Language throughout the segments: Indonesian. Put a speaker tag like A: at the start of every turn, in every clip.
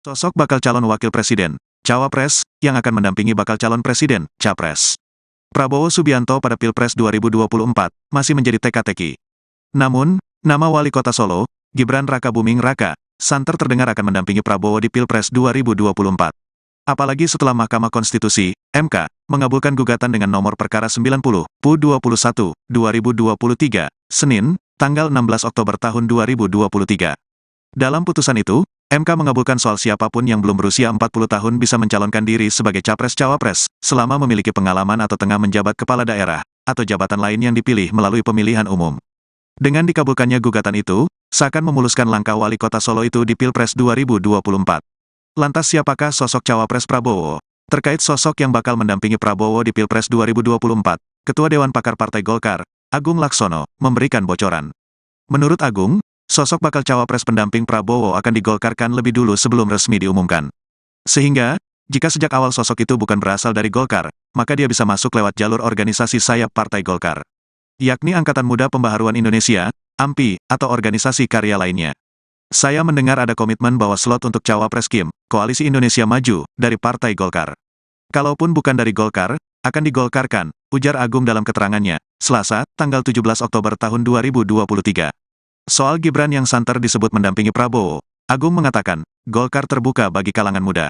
A: Sosok bakal calon wakil presiden, cawapres, yang akan mendampingi bakal calon presiden, capres. Prabowo Subianto pada Pilpres 2024 masih menjadi teka-teki. Namun, nama wali kota Solo, Gibran Rakabuming Raka, santer terdengar akan mendampingi Prabowo di Pilpres 2024. Apalagi setelah Mahkamah Konstitusi, MK, mengabulkan gugatan dengan nomor perkara 90/21/2023, Senin, tanggal 16 Oktober tahun 2023. Dalam putusan itu, MK mengabulkan soal siapapun yang belum berusia 40 tahun bisa mencalonkan diri sebagai capres-cawapres, selama memiliki pengalaman atau tengah menjabat kepala daerah, atau jabatan lain yang dipilih melalui pemilihan umum. Dengan dikabulkannya gugatan itu, seakan memuluskan langkah wali kota Solo itu di Pilpres 2024. Lantas siapakah sosok cawapres Prabowo? Terkait sosok yang bakal mendampingi Prabowo di Pilpres 2024, Ketua Dewan Pakar Partai Golkar, Agung Laksono, memberikan bocoran. Menurut Agung, sosok bakal cawapres pendamping Prabowo akan digolkarkan lebih dulu sebelum resmi diumumkan. Sehingga, jika sejak awal sosok itu bukan berasal dari Golkar, maka dia bisa masuk lewat jalur organisasi sayap Partai Golkar, yakni Angkatan Muda Pembaharuan Indonesia, AMPI, atau organisasi karya lainnya. Saya mendengar ada komitmen bahwa slot untuk cawapres Kim, Koalisi Indonesia Maju, dari Partai Golkar. Kalaupun bukan dari Golkar, akan digolkarkan, ujar Agung dalam keterangannya, Selasa, tanggal 17 Oktober tahun 2023. Soal Gibran yang santer disebut mendampingi Prabowo, Agung mengatakan, Golkar terbuka bagi kalangan muda.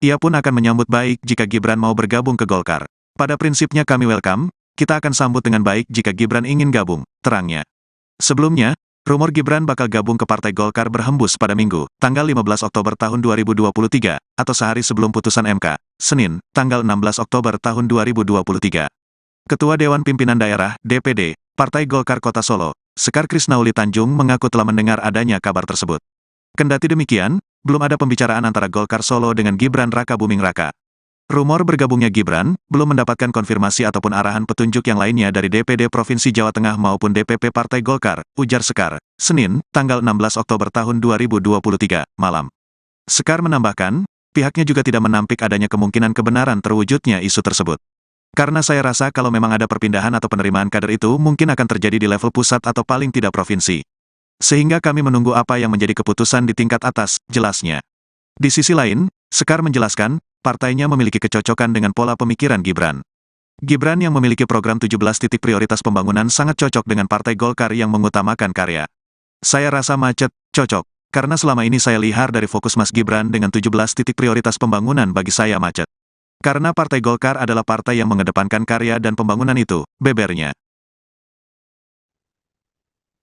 A: Ia pun akan menyambut baik jika Gibran mau bergabung ke Golkar. Pada prinsipnya kami welcome, kita akan sambut dengan baik jika Gibran ingin gabung, terangnya. Sebelumnya, rumor Gibran bakal gabung ke Partai Golkar berhembus pada Minggu, tanggal 15 Oktober tahun 2023, atau sehari sebelum putusan MK, Senin, tanggal 16 Oktober tahun 2023. Ketua Dewan Pimpinan Daerah, DPD, Partai Golkar Kota Solo, Sekar Krisnauli Tanjung mengaku telah mendengar adanya kabar tersebut. Kendati demikian, belum ada pembicaraan antara Golkar Solo dengan Gibran Rakabuming Raka. Rumor bergabungnya Gibran belum mendapatkan konfirmasi ataupun arahan petunjuk yang lainnya dari DPD Provinsi Jawa Tengah maupun DPP Partai Golkar, ujar Sekar, Senin, tanggal 16 Oktober tahun 2023, malam. Sekar menambahkan, pihaknya juga tidak menampik adanya kemungkinan kebenaran terwujudnya isu tersebut. Karena saya rasa kalau memang ada perpindahan atau penerimaan kader itu mungkin akan terjadi di level pusat atau paling tidak provinsi. Sehingga kami menunggu apa yang menjadi keputusan di tingkat atas, jelasnya. Di sisi lain, Sekar menjelaskan, partainya memiliki kecocokan dengan pola pemikiran Gibran. Gibran yang memiliki program 17 titik prioritas pembangunan sangat cocok dengan Partai Golkar yang mengutamakan karya. Saya rasa macet, cocok, karena selama ini saya lihat dari fokus Mas Gibran dengan 17 titik prioritas pembangunan bagi saya macet. Karena Partai Golkar adalah partai yang mengedepankan karya dan pembangunan itu, bebernya.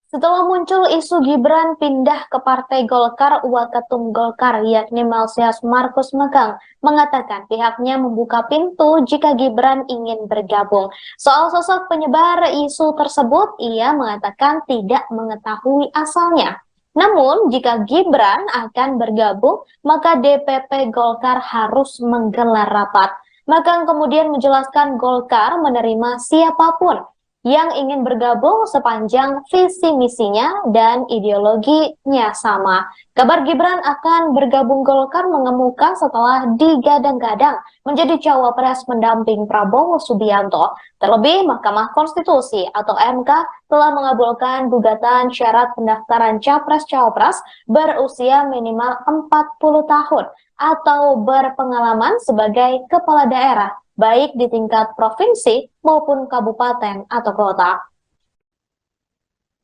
B: Setelah muncul isu Gibran pindah ke Partai Golkar, Waketum Golkar yakni Melsias Markus Megang mengatakan pihaknya membuka pintu jika Gibran ingin bergabung. Soal sosok penyebar isu tersebut, ia mengatakan tidak mengetahui asalnya. Namun, jika Gibran akan bergabung, maka DPP Golkar harus menggelar rapat. Megang kemudian menjelaskan Golkar menerima siapapun yang ingin bergabung sepanjang visi misinya dan ideologinya sama. Kabar Gibran akan bergabung Golkar mengemuka setelah digadang-gadang menjadi cawapres pendamping Prabowo Subianto. Terlebih, Mahkamah Konstitusi atau MK telah mengabulkan gugatan syarat pendaftaran capres-cawapres berusia minimal 40 tahun atau berpengalaman sebagai kepala daerah, baik di tingkat provinsi maupun kabupaten atau kota.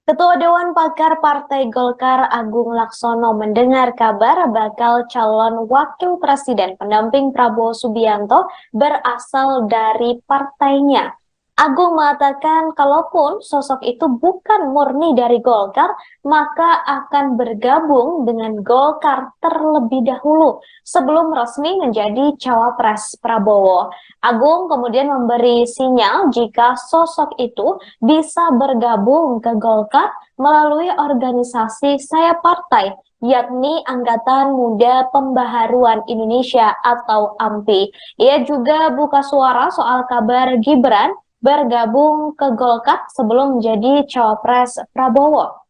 B: Ketua Dewan Pakar Partai Golkar Agung Laksono mendengar kabar bakal calon wakil presiden pendamping Prabowo Subianto berasal dari partainya. Agung mengatakan kalaupun sosok itu bukan murni dari Golkar, maka akan bergabung dengan Golkar terlebih dahulu sebelum resmi menjadi cawapres Prabowo. Agung kemudian memberi sinyal jika sosok itu bisa bergabung ke Golkar melalui organisasi sayap partai, yakni Angkatan Muda Pembaharuan Indonesia atau AMPI. Ia juga buka suara soal kabar Gibran bergabung ke Golkar sebelum menjadi cawapres Prabowo.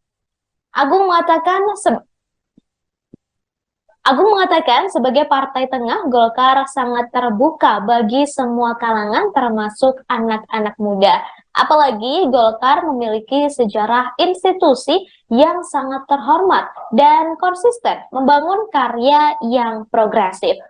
B: Agung mengatakan sebagai partai tengah, Golkar sangat terbuka bagi semua kalangan termasuk anak-anak muda. Apalagi Golkar memiliki sejarah institusi yang sangat terhormat dan konsisten membangun karya yang progresif.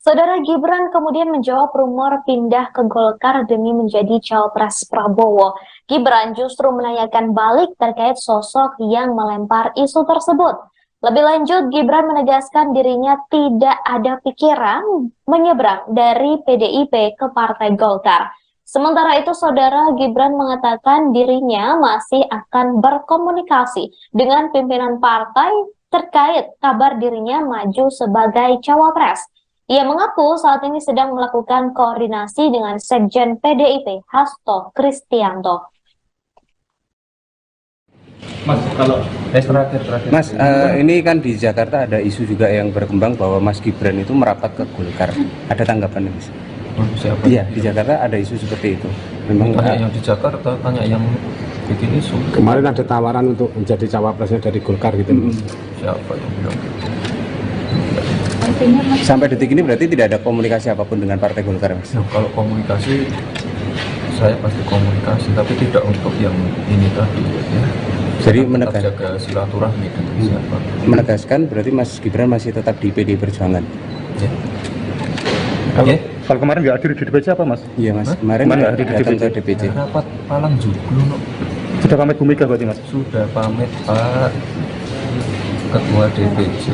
B: Saudara Gibran kemudian menjawab rumor pindah ke Golkar demi menjadi cawapres Prabowo. Gibran justru menanyakan balik terkait sosok yang melempar isu tersebut. Lebih lanjut, Gibran menegaskan dirinya tidak ada pikiran menyeberang dari PDIP ke Partai Golkar. Sementara itu, saudara Gibran mengatakan dirinya masih akan berkomunikasi dengan pimpinan partai terkait kabar dirinya maju sebagai cawapres. Ia mengaku saat ini sedang melakukan koordinasi dengan Sekjen PDIP, Hasto Kristianto.
C: Mas, kalau terakhir.
D: Mas, ini kan di Jakarta ada isu juga yang berkembang bahwa Mas Gibran itu merapat ke Golkar. Ada tanggapan Mas?
C: Siapa?
D: Iya, di Jakarta ada isu seperti itu. Memang
C: tanya yang di Jakarta, tanya yang bikin isu.
E: Kemarin ada tawaran untuk menjadi cawapresnya dari Golkar gitu.
C: Siapa yang bilang gitu?
D: sampai detik ini berarti tidak ada komunikasi apapun dengan Partai Golkar, Mas?
C: Nah, kalau komunikasi, saya pasti komunikasi, tapi tidak untuk yang ini tadi. Ya.
D: Jadi
C: jaga silaturahmi dengan siapa.
D: Menegaskan berarti Mas Gibran masih tetap di PD Perjuangan.
C: Ya.
E: Kalau kemarin nggak hadir di DPC apa, Mas?
D: Iya, Mas. Kemarin
E: nggak hadir di
D: datang
E: DPC.
D: ke DPC.
C: Rapat Palang Joglo, no.
E: Sudah pamit Bu Mega berarti, Mas?
C: Sudah pamit Pak Ketua DPC,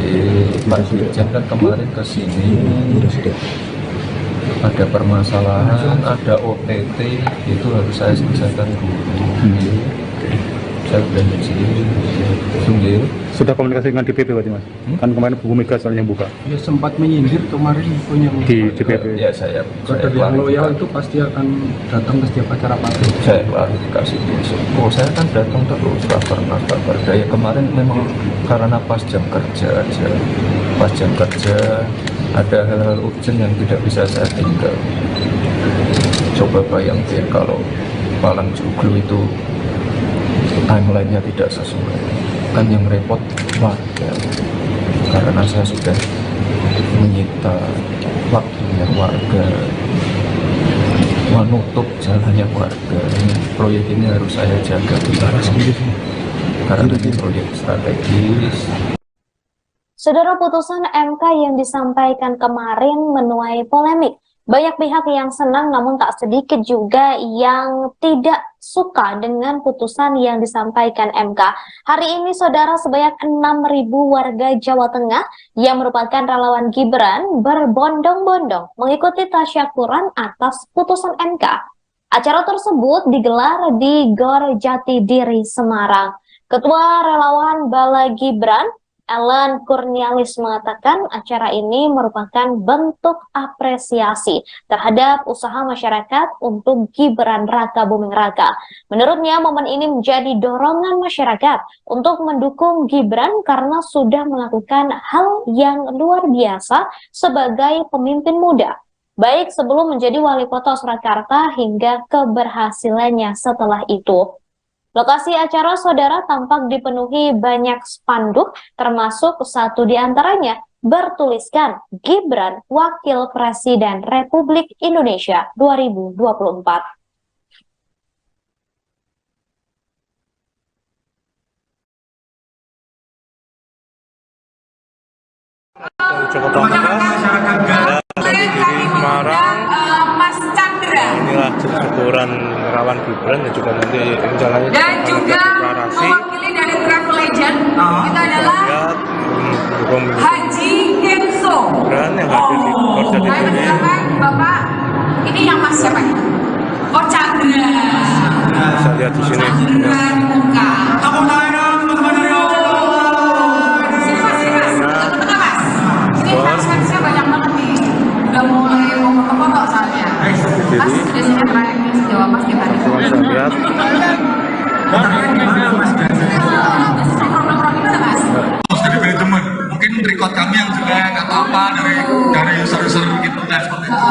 C: Pak Dirjen kan kemarin ke sini. Ada permasalahan, ada OTT, itu harus saya selesaikan dulu. Saya udah izin.
E: Sudah komunikasi dengan DPP berarti, Mas? Kan kemarin Bu Mega soalnya yang buka
F: Ya sempat menyindir kemarin punya
E: di DPP.
C: Ya saya
F: kader yang loyal itu pasti akan datang ke setiap acara partai.
C: Saya klarifikasi besok. Oh, saya kan datang terus kabar daya kemarin memang karena pas jam kerja aja. Pas jam kerja ada hal-hal urgent yang tidak bisa saya tinggal. Coba bayangin kalau Palang Joglo itu timelinenya tidak sesuai, kan yang repot warga, karena saya sudah menyita waktunya warga, menutup jalannya warga. Proyek ini harus saya jaga karena ini proyek strategis.
B: Saudara, putusan MK yang disampaikan kemarin menuai polemik. Banyak pihak yang senang namun tak sedikit juga yang tidak suka dengan putusan yang disampaikan MK. Hari ini saudara, sebanyak 6.000 warga Jawa Tengah yang merupakan relawan Gibran berbondong-bondong mengikuti tasyakuran atas putusan MK. Acara tersebut digelar di Gor Jatidiri, Semarang. Ketua Relawan Bala Gibran, Ellen Kurnialis, mengatakan acara ini merupakan bentuk apresiasi terhadap usaha masyarakat untuk Gibran Raka Buming Raka. Menurutnya, momen ini menjadi dorongan masyarakat untuk mendukung Gibran karena sudah melakukan hal yang luar biasa sebagai pemimpin muda, baik sebelum menjadi wali kota Surakarta hingga keberhasilannya setelah itu. Lokasi acara saudara tampak dipenuhi banyak spanduk, termasuk satu di antaranya bertuliskan Gibran Wakil Presiden Republik Indonesia 2024.
G: Cukup pamungkas dan dari Semarang.
H: Mas Chandra.
G: Inilah syukuran relawan Gibran dan juga nanti rencananya
H: Dan juga
G: deklarasi.
H: mewakili dari Travel Legend kita adalah Haji Kenso.
G: Gibran yang hadir di Korja
H: Saya
G: ini.
H: persilakan Bapak. Ini yang Mas siapa? Oh Chandra.
G: Bisa lihat di sini.
H: Chandra Muka. Tepuk tangan dong teman-teman. Tengah-tengah Mas. Ini fansnya banyak banget nih. Udah mulai mau foto soalnya. Mas biasanya terakhir nih sejauh Mas kita nih.
G: Bisa lihat.
I: Jadi beli teman, mungkin record kami yang juga nggak tahu apa dari user-user gitu dan seperti itu.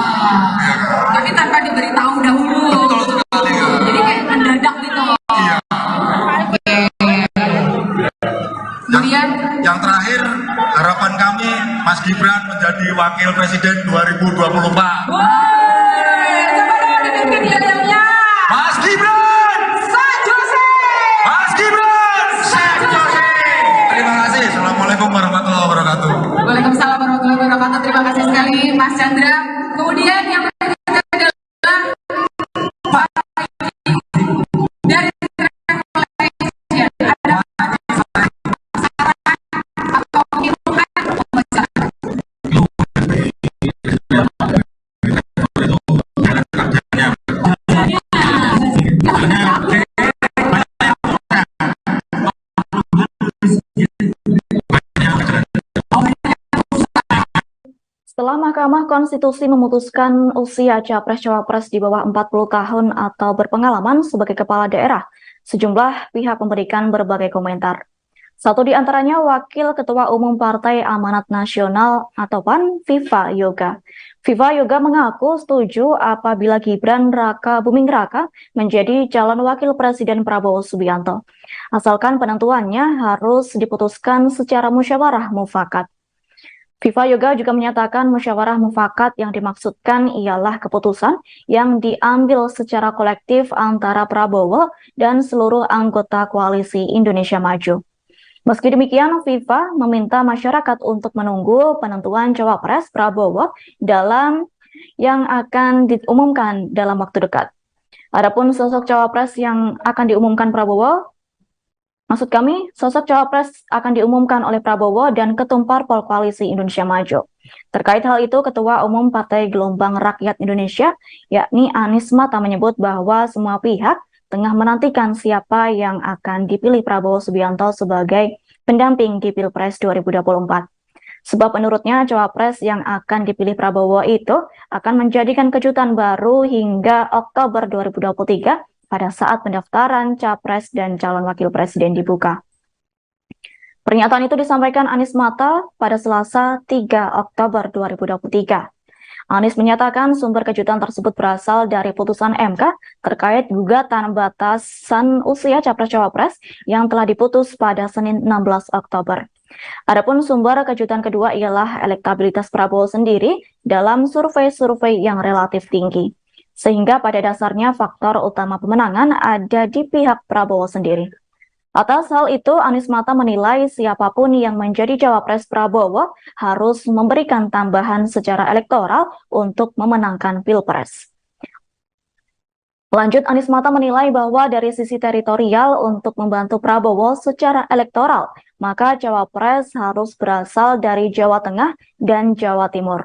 H: Tapi tanpa diberitahu dahulu.
I: Betul sekali ya.
H: Jadi kayak mendadak gitu.
I: Iya.
H: Kemudian
I: Yang terakhir, harapan kami Mas Gibran menjadi Wakil Presiden 2024.
H: coba dong didengarkan
I: Assalamualaikum warahmatullahi wabarakatuh.
H: Waalaikumsalam warahmatullahi wabarakatuh. Terima kasih sekali Mas Chandra. Kemudian yang berikutnya adalah Pak dari ada atau
B: Setelah Mahkamah Konstitusi memutuskan usia Capres-Cawapres di bawah 40 tahun atau berpengalaman sebagai kepala daerah, sejumlah pihak memberikan berbagai komentar. Satu di antaranya Wakil Ketua Umum Partai Amanat Nasional atau PAN, Viva Yoga. Viva Yoga mengaku setuju apabila Gibran Raka Buming Raka menjadi calon Wakil Presiden Prabowo Subianto. Asalkan penentuannya harus diputuskan secara musyawarah mufakat. Viva Yoga juga menyatakan musyawarah mufakat yang dimaksudkan ialah keputusan yang diambil secara kolektif antara Prabowo dan seluruh anggota koalisi Indonesia Maju. Meski demikian, Viva meminta masyarakat untuk menunggu penentuan cawapres Prabowo yang akan diumumkan dalam waktu dekat. Adapun sosok cawapres yang akan diumumkan sosok cawapres akan diumumkan oleh Prabowo dan Ketum Parpol Koalisi Indonesia Maju. Terkait hal itu, Ketua Umum Partai Gelombang Rakyat Indonesia, yakni Anies Mata menyebut bahwa semua pihak tengah menantikan siapa yang akan dipilih Prabowo Subianto sebagai pendamping di Pilpres 2024. Sebab menurutnya cawapres yang akan dipilih Prabowo itu akan menjadikan kejutan baru hingga Oktober 2023 pada saat pendaftaran Capres dan calon Wakil Presiden dibuka. Pernyataan itu disampaikan Anies Mata pada Selasa 3 Oktober 2023. Anies menyatakan sumber kejutan tersebut berasal dari putusan MK terkait gugatan batasan usia Capres-Cawapres yang telah diputus pada Senin 16 Oktober. Adapun sumber kejutan kedua ialah elektabilitas Prabowo sendiri dalam survei-survei yang relatif tinggi. Sehingga pada dasarnya faktor utama pemenangan ada di pihak Prabowo sendiri. Atas hal itu, Anies Mata menilai siapapun yang menjadi cawapres Prabowo harus memberikan tambahan secara elektoral untuk memenangkan Pilpres. Lanjut, Anies Mata menilai bahwa dari sisi teritorial untuk membantu Prabowo secara elektoral, maka cawapres harus berasal dari Jawa Tengah dan Jawa Timur.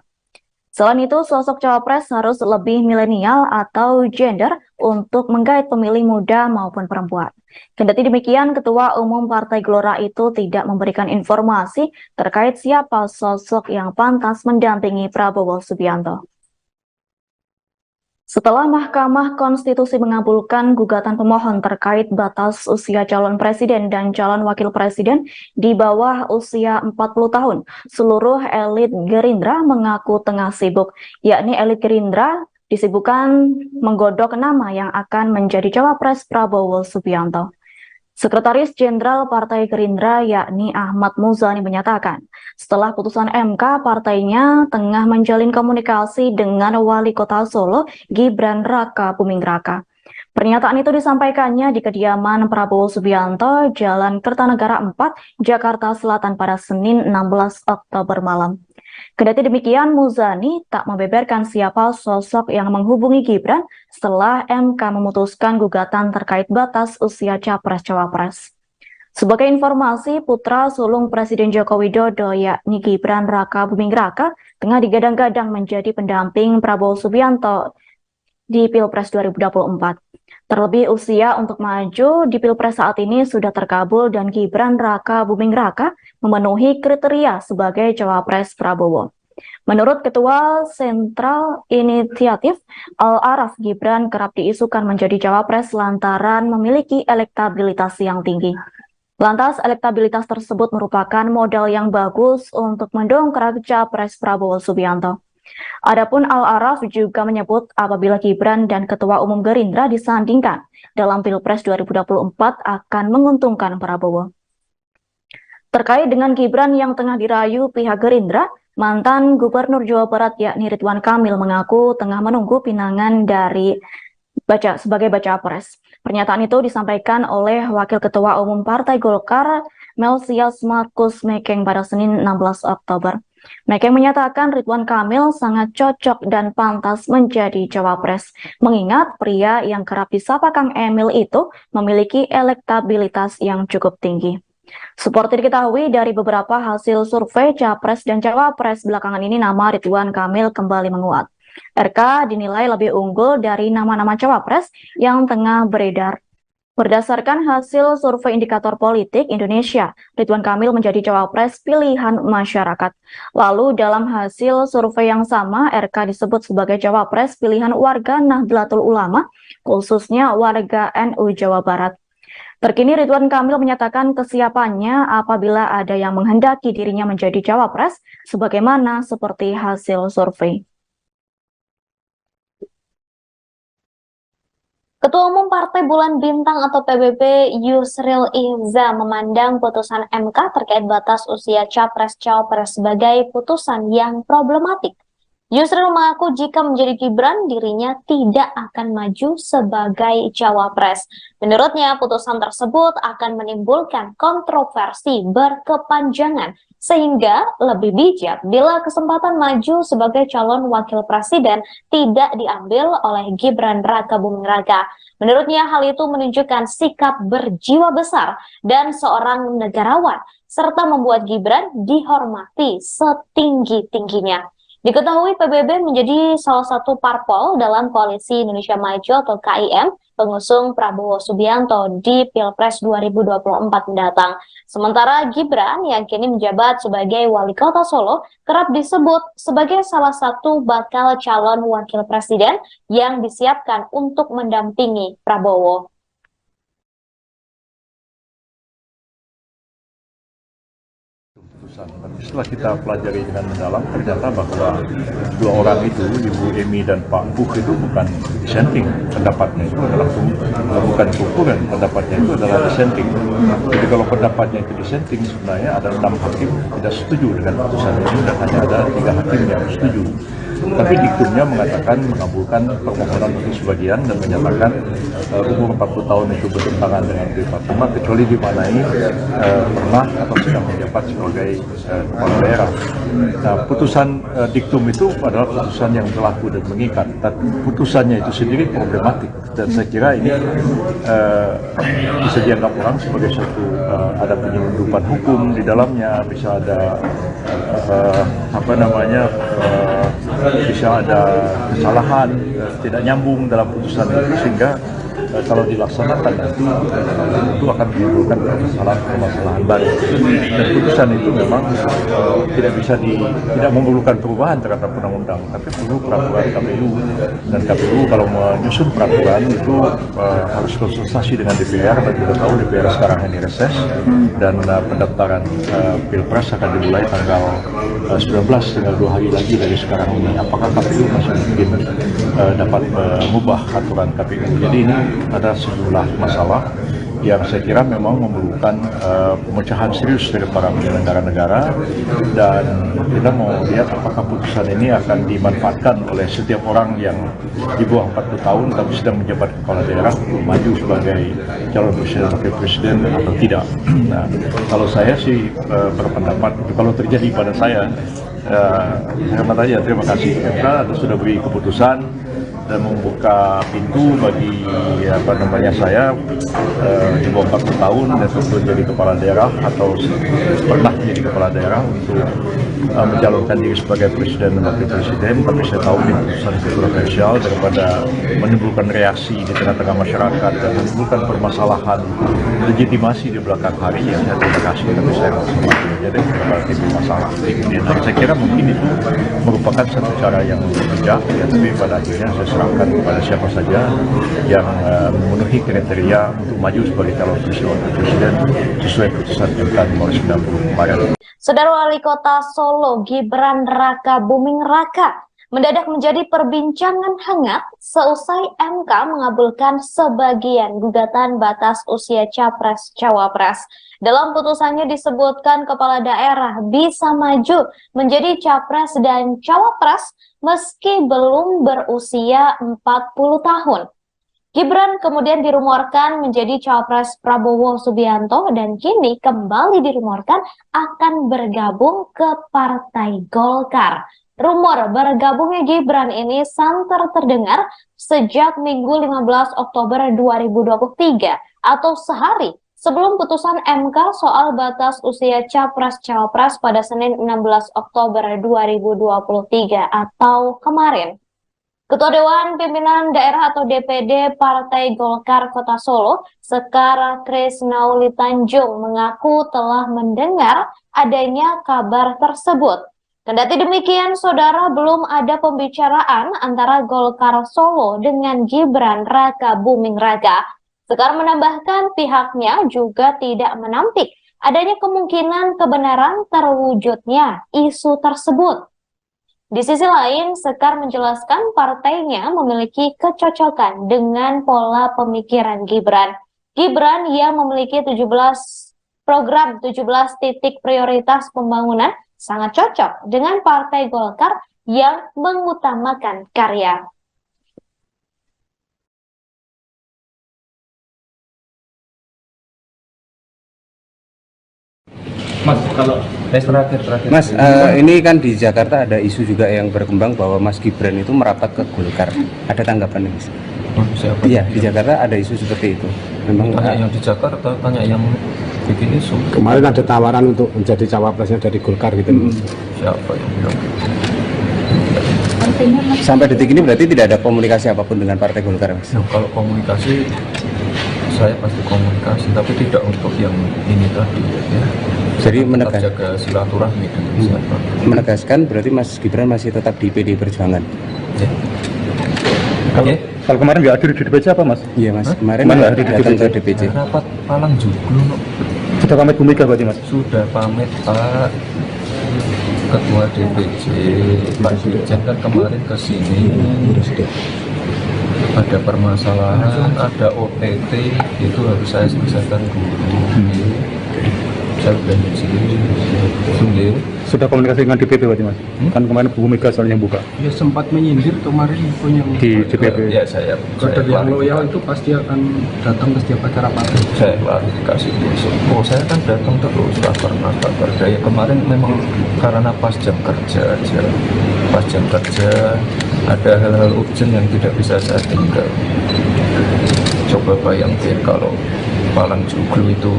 B: Selain itu, sosok cawapres harus lebih milenial atau gender untuk menggait pemilih muda maupun perempuan. Kendati demikian, Ketua Umum Partai Gelora itu tidak memberikan informasi terkait siapa sosok yang pantas mendampingi Prabowo Subianto. Setelah Mahkamah Konstitusi mengabulkan gugatan pemohon terkait batas usia calon presiden dan calon wakil presiden di bawah usia 40 tahun, seluruh elit Gerindra mengaku tengah sibuk, yakni elit Gerindra disibukkan menggodok nama yang akan menjadi cawapres Prabowo Subianto. Sekretaris Jenderal Partai Gerindra yakni Ahmad Muzani menyatakan, setelah putusan MK, partainya tengah menjalin komunikasi dengan Wali Kota Solo, Gibran Raka Buming Raka. Pernyataan itu disampaikannya di kediaman Prabowo Subianto, Jalan Kertanegara 4, Jakarta Selatan pada Senin 16 Oktober malam. Kendati demikian, Muzani tak membeberkan siapa sosok yang menghubungi Gibran setelah MK memutuskan gugatan terkait batas usia Capres-Cawapres. Sebagai informasi, putra sulung Presiden Joko Widodo yakni Gibran Raka Buming Raka tengah digadang-gadang menjadi pendamping Prabowo Subianto di Pilpres 2024. Terlebih usia untuk maju di Pilpres saat ini sudah terkabul dan Gibran Raka Buming Raka memenuhi kriteria sebagai cawapres Prabowo. Menurut Ketua Sentral Inisiatif Al-Araf, Gibran kerap diisukan menjadi cawapres lantaran memiliki elektabilitas yang tinggi. Lantas, elektabilitas tersebut merupakan modal yang bagus untuk mendongkrak Capres Prabowo Subianto. Adapun Al-Araf juga menyebut apabila Gibran dan Ketua Umum Gerindra disandingkan dalam Pilpres 2024 akan menguntungkan Prabowo. Terkait dengan Gibran yang tengah dirayu pihak Gerindra, mantan Gubernur Jawa Barat yakni Ridwan Kamil mengaku tengah menunggu pinangan dari sebagai baca pres. Pernyataan itu disampaikan oleh Wakil Ketua Umum Partai Golkar
J: Melsias Markus Mekeng pada Senin 16 Oktober. Mekeng menyatakan Ridwan Kamil sangat cocok dan pantas menjadi cawapres, mengingat pria yang kerap disapa Kang Emil itu memiliki elektabilitas yang cukup tinggi. Seperti diketahui dari beberapa hasil survei capres dan cawapres belakangan ini, nama Ridwan Kamil kembali menguat. RK dinilai lebih unggul dari nama-nama cawapres yang tengah beredar. Berdasarkan hasil survei indikator politik Indonesia, Ridwan Kamil menjadi cawapres pilihan masyarakat. Lalu dalam hasil survei yang sama, RK disebut sebagai cawapres pilihan warga Nahdlatul Ulama, khususnya warga NU Jawa Barat. Terkini Ridwan Kamil menyatakan kesiapannya apabila ada yang menghendaki dirinya menjadi cawapres, sebagaimana seperti hasil survei.
B: Ketua Umum Partai Bulan Bintang atau PBB Yusril Ihza memandang putusan MK terkait batas usia capres-cawapres sebagai putusan yang problematik. Yusril mengaku jika menjadi Gibran, dirinya tidak akan maju sebagai cawapres. Menurutnya, putusan tersebut akan menimbulkan kontroversi berkepanjangan, sehingga lebih bijak bila kesempatan maju sebagai calon wakil presiden tidak diambil oleh Gibran Rakabuming Raka. Menurutnya, hal itu menunjukkan sikap berjiwa besar dan seorang negarawan, serta membuat Gibran dihormati setinggi-tingginya. Diketahui PBB menjadi salah satu parpol dalam Koalisi Indonesia Maju atau KIM pengusung Prabowo Subianto di Pilpres 2024 mendatang. Sementara Gibran yang kini menjabat sebagai Wali Kota Solo kerap disebut sebagai salah satu bakal calon wakil presiden yang disiapkan untuk mendampingi Prabowo.
K: Tapi setelah kita pelajari dengan mendalam, ternyata bahwa dua orang itu, Ibu Emi dan Pak Buh, itu bukan dissenting, pendapatnya itu adalah bukan kukuran, pendapatnya itu adalah dissenting. Jadi kalau pendapatnya itu dissenting, sebenarnya ada 6 hakim tidak setuju dengan putusan ini dan hanya ada 3 hakim yang setuju. Tapi diktumnya mengatakan mengabulkan permohonan untuk sebagian dan menyatakan umur 40 tahun itu bertentangan dengan B45 kecuali dimanai pernah atau sedang menjabat sebagai kepala daerah. Nah, putusan diktum itu adalah putusan yang berlaku dan mengikat. Tapi putusannya itu sendiri problematik dan saya kira ini bisa dianggap orang sebagai satu ada penyelundupan hukum di dalamnya, bisa ada bisa ada kesalahan, tidak nyambung dalam putusan itu, sehingga kalau dilaksanakan nanti itu akan menimbulkan permasalahan baru. Dan putusan itu memang tidak memerlukan perubahan terhadap undang-undang, tapi perlu peraturan KPU. Dan KPU kalau menyusun peraturan itu harus konsultasi dengan DPR, dan kita tahu DPR sekarang ini reses dan pendaftaran Pilpres akan dimulai tanggal 19, tinggal 2 hari lagi dari sekarang ini. Apakah KPU masih mungkin dapat mengubah aturan KPU? Jadi ini ada sejumlah masalah yang saya kira memang memerlukan pemecahan serius dari para penyelenggara negara, dan kita mau lihat apakah putusan ini akan dimanfaatkan oleh setiap orang yang di bawah 40 tahun tapi sedang menjabat kepala daerah untuk maju sebagai calon presiden wakil presiden atau tidak. Nah, kalau saya sih berpendapat kalau terjadi pada saya hemat aja, terima kasih karena sudah beri keputusan dan membuka pintu bagi saya di bawah 40 tahun dan tentu jadi kepala daerah atau pernah menjadi kepala daerah untuk mencalonkan diri sebagai presiden dan wakil presiden. Tapi saya tahu ini putusan kontroversial, daripada menimbulkan reaksi di tengah-tengah masyarakat dan menimbulkan permasalahan legitimasi di belakang hari, ya saya terima kasih, tapi saya mau jadi timbul masalah di kemudian hari. Saya kira mungkin itu merupakan satu cara yang bijak, ya, tapi pada akhirnya saya serahkan kepada siapa saja yang memenuhi kriteria untuk maju sebagai calon presiden sesuai putusan MK nomor 90 kemarin.
B: Saudara Wali Kota Solo Gibran Rakabuming Raka mendadak menjadi perbincangan hangat seusai MK mengabulkan sebagian gugatan batas usia capres-cawapres. Dalam putusannya disebutkan kepala daerah bisa maju menjadi capres dan cawapres meski belum berusia 40 tahun. Gibran kemudian dirumorkan menjadi cawapres Prabowo Subianto dan kini kembali dirumorkan akan bergabung ke Partai Golkar. Rumor bergabungnya Gibran ini santer terdengar sejak Minggu 15 Oktober 2023 atau sehari sebelum putusan MK soal batas usia capres-cawapres pada Senin 16 Oktober 2023 atau kemarin. Ketua Dewan Pimpinan Daerah atau DPD Partai Golkar Kota Solo, Sekar Krisnauli Tanjung mengaku telah mendengar adanya kabar tersebut. Kendati demikian, saudara, belum ada pembicaraan antara Golkar Solo dengan Gibran Raka Buming Raka. Sekar menambahkan pihaknya juga tidak menampik adanya kemungkinan kebenaran terwujudnya isu tersebut. Di sisi lain, Sekar menjelaskan partainya memiliki kecocokan dengan pola pemikiran Gibran. Gibran yang memiliki 17 program 17 titik prioritas pembangunan sangat cocok dengan Partai Golkar yang mengutamakan karya.
F: Mas, kalau
C: terakhir
D: Mas, ini kan di Jakarta ada isu juga yang berkembang bahwa Mas Gibran itu merapat ke Golkar. Ada tanggapan nih, Mas?
C: siapa?
D: Iya, di Jakarta ada isu seperti itu. Memang
C: Tanya yang di Jakarta, tanya yang bikin isu.
F: kemarin ada tawaran untuk menjadi cawapresnya dari Golkar gitu.
C: Siapa yang bilang?
D: sampai detik ini berarti tidak ada komunikasi apapun dengan Partai Golkar, Mas?
C: Nah, kalau komunikasi, saya pasti komunikasi, tapi tidak untuk yang ini tadi ya.
D: Jadi
C: Tetap jaga silaturahmi dengan siapa.
D: menegaskan berarti Mas Gibran masih tetap di PD Perjuangan.
C: Ya.
E: Kalau kemarin nggak hadir di DPC apa, Mas?
D: Iya, Mas. Kemarin
E: Kemarin nggak hadir di
D: datang ke
E: DPC.
D: DPC.
C: Rapat Palang Joglo, no.
E: Sudah pamit Bu Mega berarti, Mas?
C: Sudah pamit Pak Ketua DPC, Pak Dirjen kan kemarin ke sini. Ada permasalahan, ada OTT, itu harus saya selesaikan dulu. Saya udah sendiri.
E: Sudah komunikasi dengan DPP berarti, Mas? Kan kemarin Bu Mega soalnya buka
F: Ya sempat menyindir kemarin punya
E: di DPP.
C: Ya saya
F: kader yang loyal itu pasti akan datang ke setiap acara partai.
C: saya klarifikasi besok. Oh, saya kan datang terus, tak pernah ya kemarin memang karena pas jam kerja aja, pas jam kerja ada hal-hal urgent yang tidak bisa saya tinggal. Coba bayangin kalau Palang Joglo itu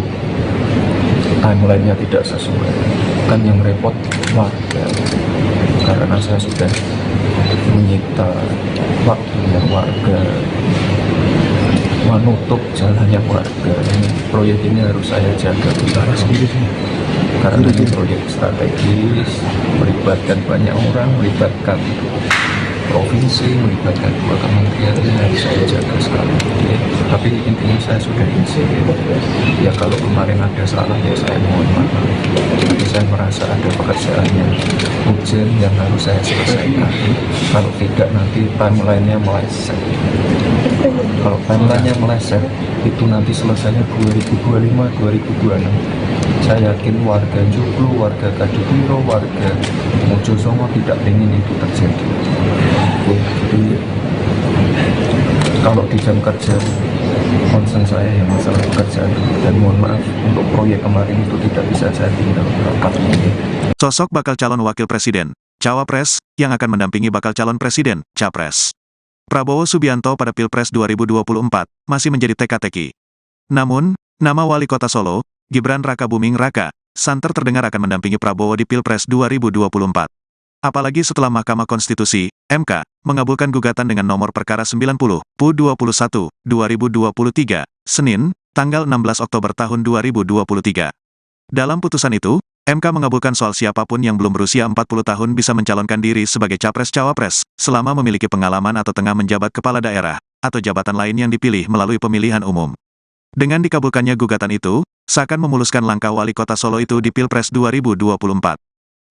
C: timeline-nya tidak sesuai, kan yang repot warga, karena saya sudah menyita waktunya warga, menutup jalannya warga. Ini proyek ini harus saya jaga betul, karena ini proyek strategis, melibatkan banyak orang, melibatkan provinsi, melibatkan dua kementerian, ini harus saya jaga sekali. Ya, tapi intinya saya sudah insya. Ya kalau kemarin ada salah ya saya mohon maaf. Tapi saya merasa ada pekerjaan yang urgent yang harus saya selesaikan. Kalau tidak nanti timeline-nya meleset. Kalau timeline-nya meleset, itu nanti selesainya 2025, 2026. Saya yakin warga Joglo, warga Kadipiro, warga Mojosongo tidak ingin itu terjadi. Jadi kalau di jam kerja, concern saya yang masalah pekerjaan, dan mohon maaf untuk proyek kemarin itu tidak bisa saya tinggal rapat.
A: Sosok bakal calon wakil presiden, cawapres, yang akan mendampingi bakal calon presiden, capres. Prabowo Subianto pada Pilpres 2024 masih menjadi teka-teki. Namun, nama wali kota Solo, Gibran Raka Buming Raka, santer terdengar akan mendampingi Prabowo di Pilpres 2024. Apalagi setelah Mahkamah Konstitusi, MK, mengabulkan gugatan dengan nomor perkara 90/21/2023, Senin, tanggal 16 Oktober tahun 2023. Dalam putusan itu, MK mengabulkan soal siapapun yang belum berusia 40 tahun bisa mencalonkan diri sebagai capres-cawapres, selama memiliki pengalaman atau tengah menjabat kepala daerah, atau jabatan lain yang dipilih melalui pemilihan umum. Dengan dikabulkannya gugatan itu, seakan memuluskan langkah wali kota Solo itu di Pilpres 2024.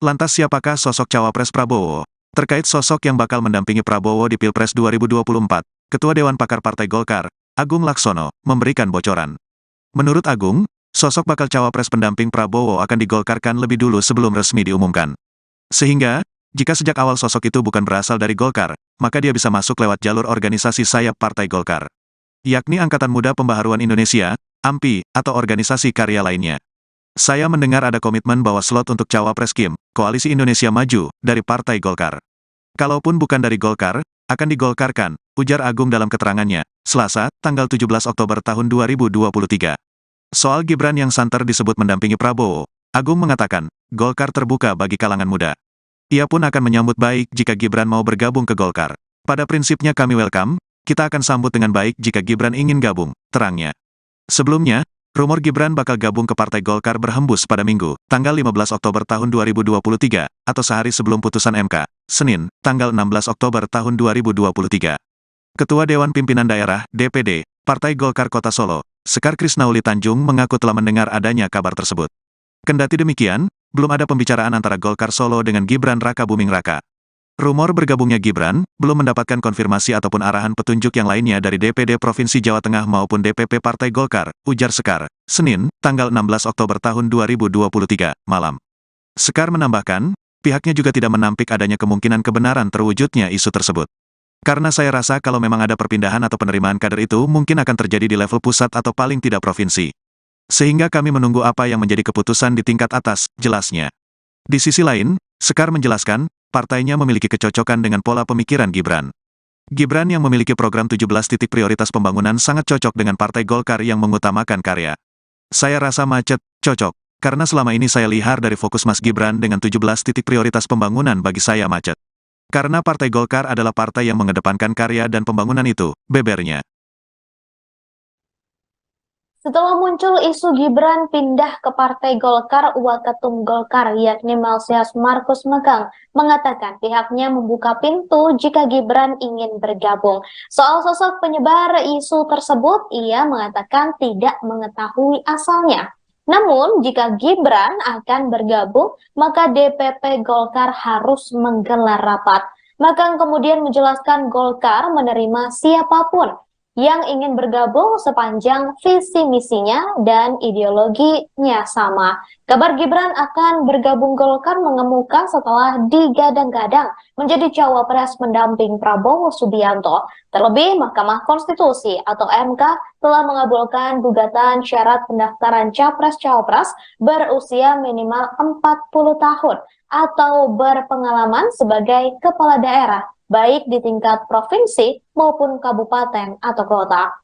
A: Lantas siapakah sosok cawapres Prabowo? Terkait sosok yang bakal mendampingi Prabowo di Pilpres 2024, Ketua Dewan Pakar Partai Golkar, Agung Laksono, memberikan bocoran. Menurut Agung, sosok bakal cawapres pendamping Prabowo akan digolkarkan lebih dulu sebelum resmi diumumkan. Sehingga, jika sejak awal sosok itu bukan berasal dari Golkar, maka dia bisa masuk lewat jalur organisasi sayap Partai Golkar. yakni Angkatan Muda Pembaharuan Indonesia, AMPI, atau organisasi karya lainnya. Saya mendengar ada komitmen bahwa slot untuk Cawapres Kim, Koalisi Indonesia Maju, dari Partai Golkar. Kalaupun bukan dari Golkar, akan digolkarkan, ujar Agung dalam keterangannya, Selasa, tanggal 17 Oktober tahun 2023. Soal Gibran yang santer disebut mendampingi Prabowo, Agung mengatakan, Golkar terbuka bagi kalangan muda. Ia pun akan menyambut baik jika Gibran mau bergabung ke Golkar. Pada prinsipnya kami welcome, kita akan sambut dengan baik jika Gibran ingin gabung, terangnya. Sebelumnya, rumor Gibran bakal gabung ke Partai Golkar berhembus pada Minggu, tanggal 15 Oktober tahun 2023, atau sehari sebelum putusan MK, Senin, tanggal 16 Oktober tahun 2023. Ketua Dewan Pimpinan Daerah, DPD, Partai Golkar Kota Solo, Sekar Krisnauli Tanjung mengaku telah mendengar adanya kabar tersebut. Kendati demikian, belum ada pembicaraan antara Golkar Solo dengan Gibran Raka Buming Raka. Rumor bergabungnya Gibran belum mendapatkan konfirmasi ataupun arahan petunjuk yang lainnya dari DPD Provinsi Jawa Tengah maupun DPP Partai Golkar, ujar Sekar, Senin, tanggal 16 Oktober tahun 2023, malam. Sekar menambahkan, pihaknya juga tidak menampik adanya kemungkinan kebenaran terwujudnya isu tersebut. Karena saya rasa kalau memang ada perpindahan atau penerimaan kader itu mungkin akan terjadi di level pusat atau paling tidak provinsi. Sehingga kami menunggu apa yang menjadi keputusan di tingkat atas, jelasnya. Di sisi lain, Sekar menjelaskan, partainya memiliki kecocokan dengan pola pemikiran Gibran. Gibran yang memiliki program 17 titik prioritas pembangunan sangat cocok dengan Partai Golkar yang mengutamakan karya. Saya rasa macet, cocok, karena selama ini saya lihat dari fokus Mas Gibran dengan 17 titik prioritas pembangunan bagi saya macet. Karena Partai Golkar adalah partai yang mengedepankan karya dan pembangunan itu, bebernya.
B: Setelah muncul isu Gibran pindah ke Partai Golkar, Waketum Golkar yakni Melsias Markus Megang mengatakan pihaknya membuka pintu jika Gibran ingin bergabung. Soal sosok penyebar isu tersebut, ia mengatakan tidak mengetahui asalnya. Namun, jika Gibran akan bergabung, maka DPP Golkar harus menggelar rapat. Megang kemudian menjelaskan Golkar menerima siapapun yang ingin bergabung sepanjang visi misinya dan ideologinya sama. Kabar Gibran akan bergabung Golkar mengemuka setelah digadang-gadang menjadi cawapres pendamping Prabowo Subianto. Terlebih, Mahkamah Konstitusi atau MK telah mengabulkan gugatan syarat pendaftaran capres-cawapres berusia minimal 40 tahun atau berpengalaman sebagai kepala daerah, baik di tingkat provinsi maupun kabupaten atau kota.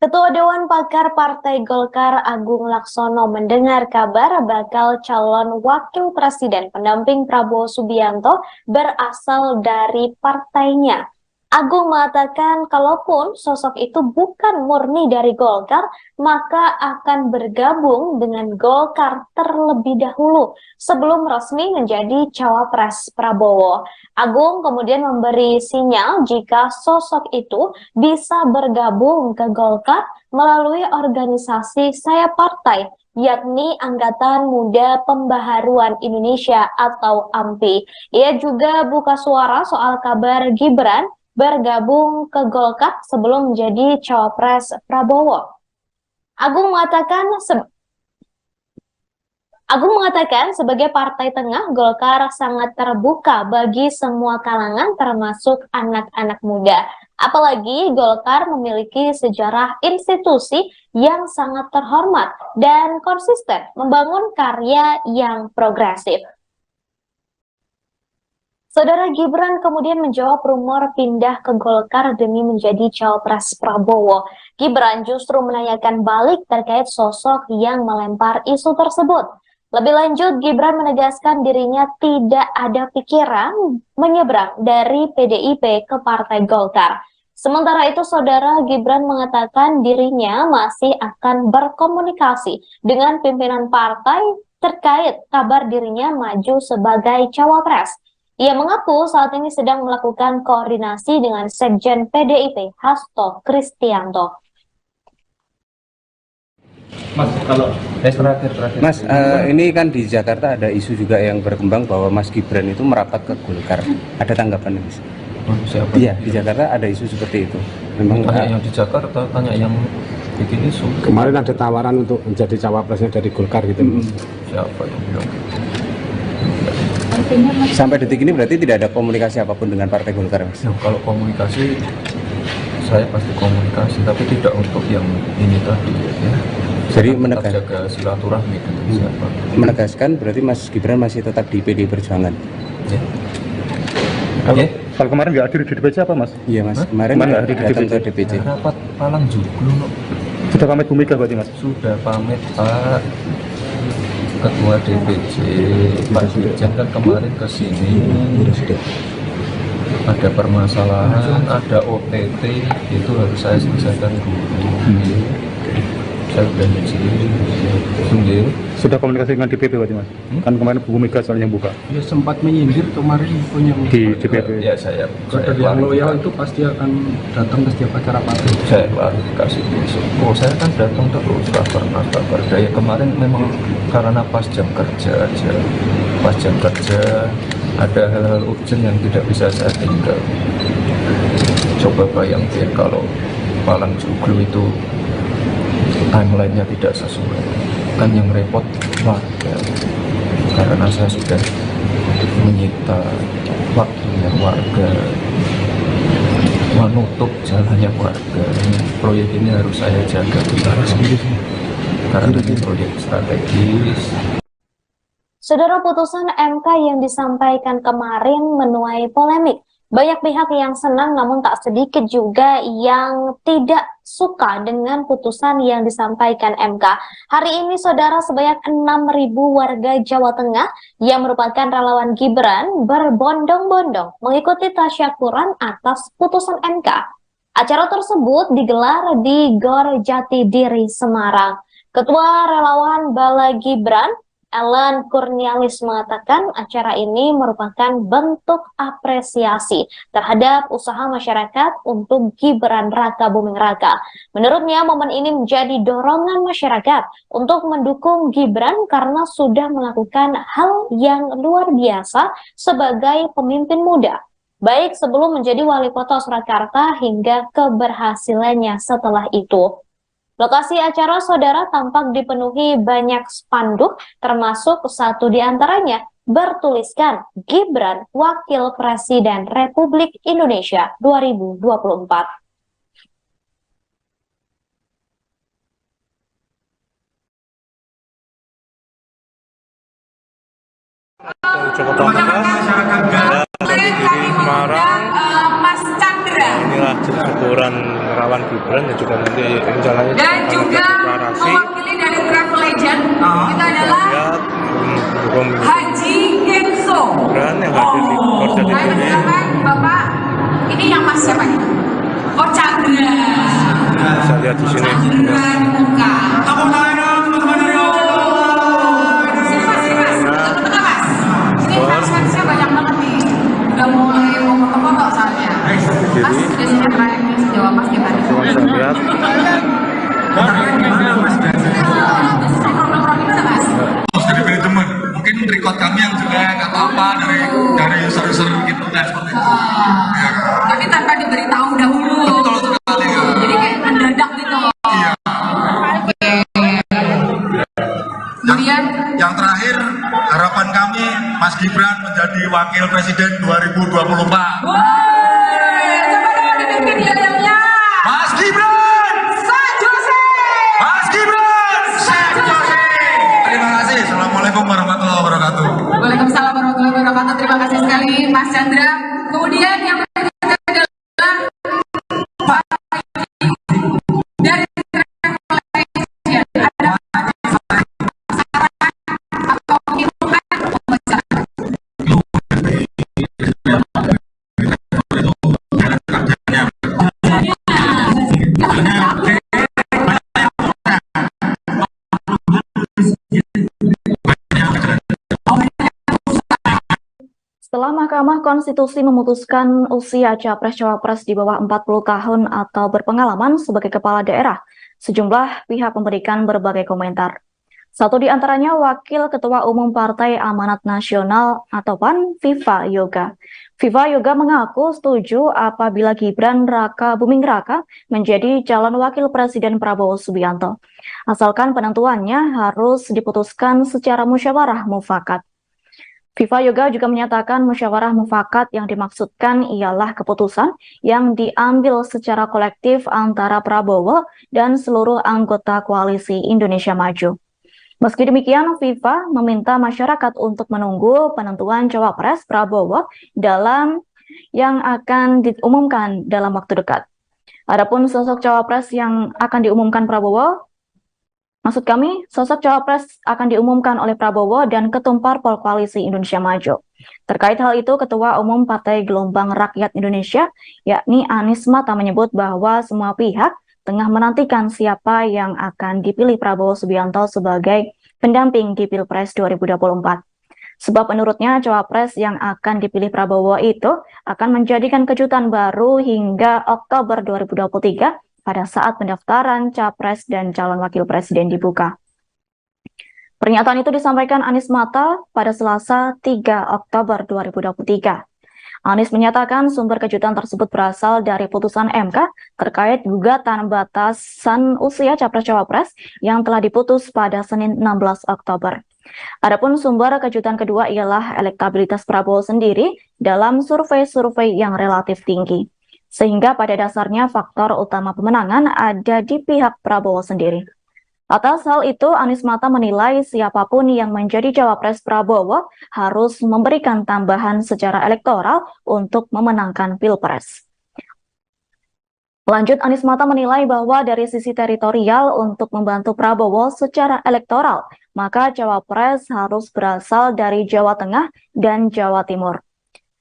B: Ketua Dewan Pakar Partai Golkar Agung Laksono mendengar kabar bakal calon wakil presiden pendamping Prabowo Subianto berasal dari partainya. Agung mengatakan kalaupun sosok itu bukan murni dari Golkar, maka akan bergabung dengan Golkar terlebih dahulu sebelum resmi menjadi cawapres Prabowo. Agung kemudian memberi sinyal jika sosok itu bisa bergabung ke Golkar melalui organisasi sayap partai, yakni Angkatan Muda Pembaharuan Indonesia atau AMPI. Ia juga buka suara soal kabar Gibran bergabung ke Golkar sebelum menjadi cawapres Prabowo. Agung mengatakan sebagai partai tengah, Golkar sangat terbuka bagi semua kalangan termasuk anak-anak muda. Apalagi Golkar memiliki sejarah institusi yang sangat terhormat dan konsisten membangun karya yang progresif. Saudara Gibran kemudian menjawab rumor pindah ke Golkar demi menjadi cawapres Prabowo. Gibran justru menanyakan balik terkait sosok yang melempar isu tersebut. Lebih lanjut, Gibran menegaskan dirinya tidak ada pikiran menyeberang dari PDIP ke Partai Golkar. Sementara itu, saudara Gibran mengatakan dirinya masih akan berkomunikasi dengan pimpinan partai terkait kabar dirinya maju sebagai cawapres. Ia mengaku saat ini sedang melakukan koordinasi dengan Sekjen PDIP, Hasto Kristianto.
C: Mas, kalau terakhir.
D: Mas, ini kan di Jakarta ada isu juga yang berkembang bahwa Mas Gibran itu merapat ke Golkar. Ada tanggapan Mas?
C: Siapa?
D: Iya, di Jakarta ada isu seperti itu. Memang
C: tanya yang di Jakarta, tanya yang bikin isu.
F: Kemarin ada tawaran untuk menjadi cawapresnya dari Golkar gitu.
C: Siapa yang bilang?
D: Sampai detik ini berarti tidak ada komunikasi apapun dengan Partai Golkar, Mas?
C: Kalau komunikasi saya pasti komunikasi, tapi tidak untuk yang ini tadi ya.
D: Jadi
C: Tetap jaga silaturahmi dengan siapa.
D: menegaskan berarti Mas Gibran masih tetap di PD Perjuangan.
C: Ya.
E: Kalau kemarin nggak hadir di DPC apa Mas?
D: Iya Mas, kemarin
E: Kemarin nggak hadir di
D: datang
E: DPC.
D: ke DPC.
C: Rapat Palang Joglo no.
E: Sudah pamit Bu Mega berarti Mas?
C: Sudah pamit Pak Ketua DPC Pak Dirjen kan kemarin ke sini. Ada permasalahan, ada OTT, itu harus saya selesaikan dulu. Saya sudah izin.
E: Sudah komunikasi dengan DPP berarti Mas? Kan kemarin Bu Mega soalnya yang buka
F: Ya sempat menyindir kemarin punya
E: di DPP.
C: Ya saya
F: kader yang loyal itu pasti akan datang ke setiap acara partai.
C: saya klarifikasi besok. Oh saya kan datang terus kabar ya kemarin memang karena pas jam kerja aja, pas jam kerja ada hal-hal urgent yang tidak bisa saya tinggal. Coba bayangkan kalau Palang Joglo itu timelinenya tidak sesuai, kan yang repot warga, karena saya sudah menyita waktunya warga, menutup jalannya warga. Proyek ini harus saya jaga karena ini proyek strategis.
B: Saudara, putusan MK yang disampaikan kemarin menuai polemik. Banyak pihak yang senang namun tak sedikit juga yang tidak suka dengan putusan yang disampaikan MK. Hari ini saudara, sebanyak 6.000 warga Jawa Tengah yang merupakan relawan Gibran berbondong-bondong mengikuti tasyakuran atas putusan MK. Acara tersebut digelar di Gor Jatidiri, Semarang. Ketua Relawan Bala Gibran, Ellen Kurnialis, mengatakan acara ini merupakan bentuk apresiasi terhadap usaha masyarakat untuk Gibran Raka Buming Raka. Menurutnya, momen ini menjadi dorongan masyarakat untuk mendukung Gibran karena sudah melakukan hal yang luar biasa sebagai pemimpin muda, baik sebelum menjadi wali kota Surakarta hingga keberhasilannya setelah itu. Lokasi acara saudara tampak dipenuhi banyak spanduk, termasuk satu di antaranya bertuliskan Gibran Wakil Presiden Republik Indonesia 2024.
G: Dari Jakarta Tengah dari Semarang.
H: Mas Chandra
G: Inilah syukuran relawan Gibran dan juga nanti rencananya
H: dan juga
G: deklarasi.
H: mewakili dari Travel Legend kita adalah
G: Lihat mendukung
H: Haji Kenso.
G: Gibran yang hadir di Korja
H: Ayo
G: ini.
H: silakan Bapak. Ini yang Mas siapa nih? Oh Chandra.
G: Bisa lihat di sini.
H: Chandra dibuka. Saya banyak banget nih, udah mulai mau foto-foto soalnya. Mas biasanya terakhirnya sejauh Mas gimana?
G: Bisa lihat.
I: Jadi manajemen, mungkin record kami yang jelek atau apa dari user-user gitu dan seperti itu. Ya.
H: Tapi tanpa diberitahu dahulu.
I: Betul sekali ya.
H: Jadi kayak mendadak gitu.
I: Iya.
H: Kemudian
I: Yang terakhir, harapan kami Mas Gibran menjadi Wakil Presiden 2024.
H: coba dong dipimpin yel-yelnya.
I: Mas Gibran!
H: San Jose.
I: Mas Gibran! Sen Jose! Terima kasih. Assalamualaikum warahmatullahi wabarakatuh.
H: Waalaikumsalam warahmatullahi wabarakatuh. Terima kasih sekali Mas Chandra. Kemudian yang berikutnya adalah Pak dari
J: Setelah Mahkamah Konstitusi memutuskan usia capres-cawapres di bawah 40 tahun atau berpengalaman sebagai kepala daerah, sejumlah pihak memberikan berbagai komentar. Satu di antaranya Wakil Ketua Umum Partai Amanat Nasional atau PAN, Viva Yoga. Viva Yoga mengaku setuju apabila Gibran Raka Buming Raka menjadi calon Wakil Presiden Prabowo Subianto, asalkan penentuannya harus diputuskan secara musyawarah mufakat. FIFA juga menyatakan musyawarah mufakat yang dimaksudkan ialah keputusan yang diambil secara kolektif antara Prabowo dan seluruh anggota koalisi Indonesia Maju. Meski demikian, FIFA meminta masyarakat untuk menunggu penentuan cawapres Prabowo yang akan diumumkan dalam waktu dekat. Adapun sosok cawapres yang akan diumumkan sosok cawapres akan diumumkan oleh Prabowo dan Ketum Parpol Koalisi Indonesia Maju. Terkait hal itu, Ketua Umum Partai Gelombang Rakyat Indonesia, yakni Anies Mata, menyebut bahwa semua pihak tengah menantikan siapa yang akan dipilih Prabowo Subianto sebagai pendamping di Pilpres 2024. Sebab menurutnya cawapres yang akan dipilih Prabowo itu akan menjadikan kejutan baru hingga Oktober 2023 pada saat pendaftaran capres dan calon wakil presiden dibuka. Pernyataan itu disampaikan Anies Mata pada Selasa 3 Oktober 2023. Anies menyatakan sumber kejutan tersebut berasal dari putusan MK terkait gugatan batasan usia capres-cawapres yang telah diputus pada Senin 16 Oktober. Adapun sumber kejutan kedua ialah elektabilitas Prabowo sendiri dalam survei-survei yang relatif tinggi. Sehingga pada dasarnya faktor utama pemenangan ada di pihak Prabowo sendiri. Atas hal itu, Anies Mata menilai siapapun yang menjadi cawapres Prabowo harus memberikan tambahan secara elektoral untuk memenangkan Pilpres. Lanjut, Anies Mata menilai bahwa dari sisi teritorial untuk membantu Prabowo secara elektoral, maka cawapres harus berasal dari Jawa Tengah dan Jawa Timur.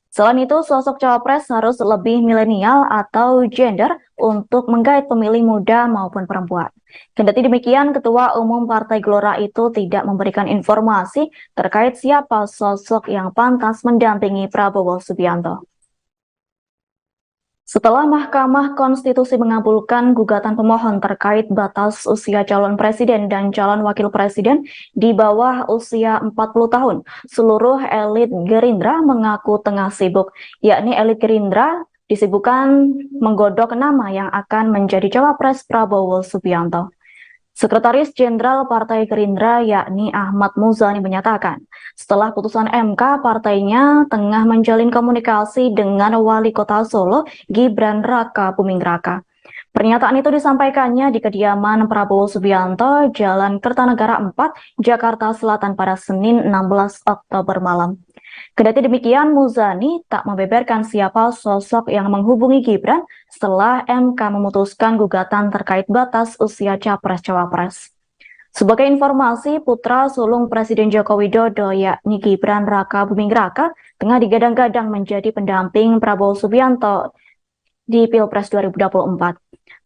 J: Selain itu, sosok cawapres harus lebih milenial atau gender untuk menggait pemilih muda maupun perempuan. Kendati demikian, Ketua Umum Partai Gelora itu tidak memberikan informasi terkait siapa sosok yang pantas mendampingi Prabowo Subianto. Setelah Mahkamah Konstitusi mengabulkan gugatan pemohon terkait batas usia calon presiden dan calon wakil presiden di bawah usia 40 tahun, seluruh elit Gerindra mengaku tengah sibuk, yakni elit Gerindra disibukkan menggodok nama yang akan menjadi cawapres Prabowo Subianto. Sekretaris Jenderal Partai Gerindra yakni Ahmad Muzani menyatakan, setelah putusan MK, partainya tengah menjalin komunikasi dengan Wali Kota Solo, Gibran Raka Buming Raka. Pernyataan itu disampaikannya di kediaman Prabowo Subianto, Jalan Kertanegara 4, Jakarta Selatan pada Senin 16 Oktober malam. Kendati demikian, Muzani tak membeberkan siapa sosok yang menghubungi Gibran setelah MK memutuskan gugatan terkait batas usia capres-cawapres. Sebagai informasi, putra sulung Presiden Joko Widodo yakni Gibran Raka Buming Raka tengah digadang-gadang menjadi pendamping Prabowo Subianto di Pilpres 2024.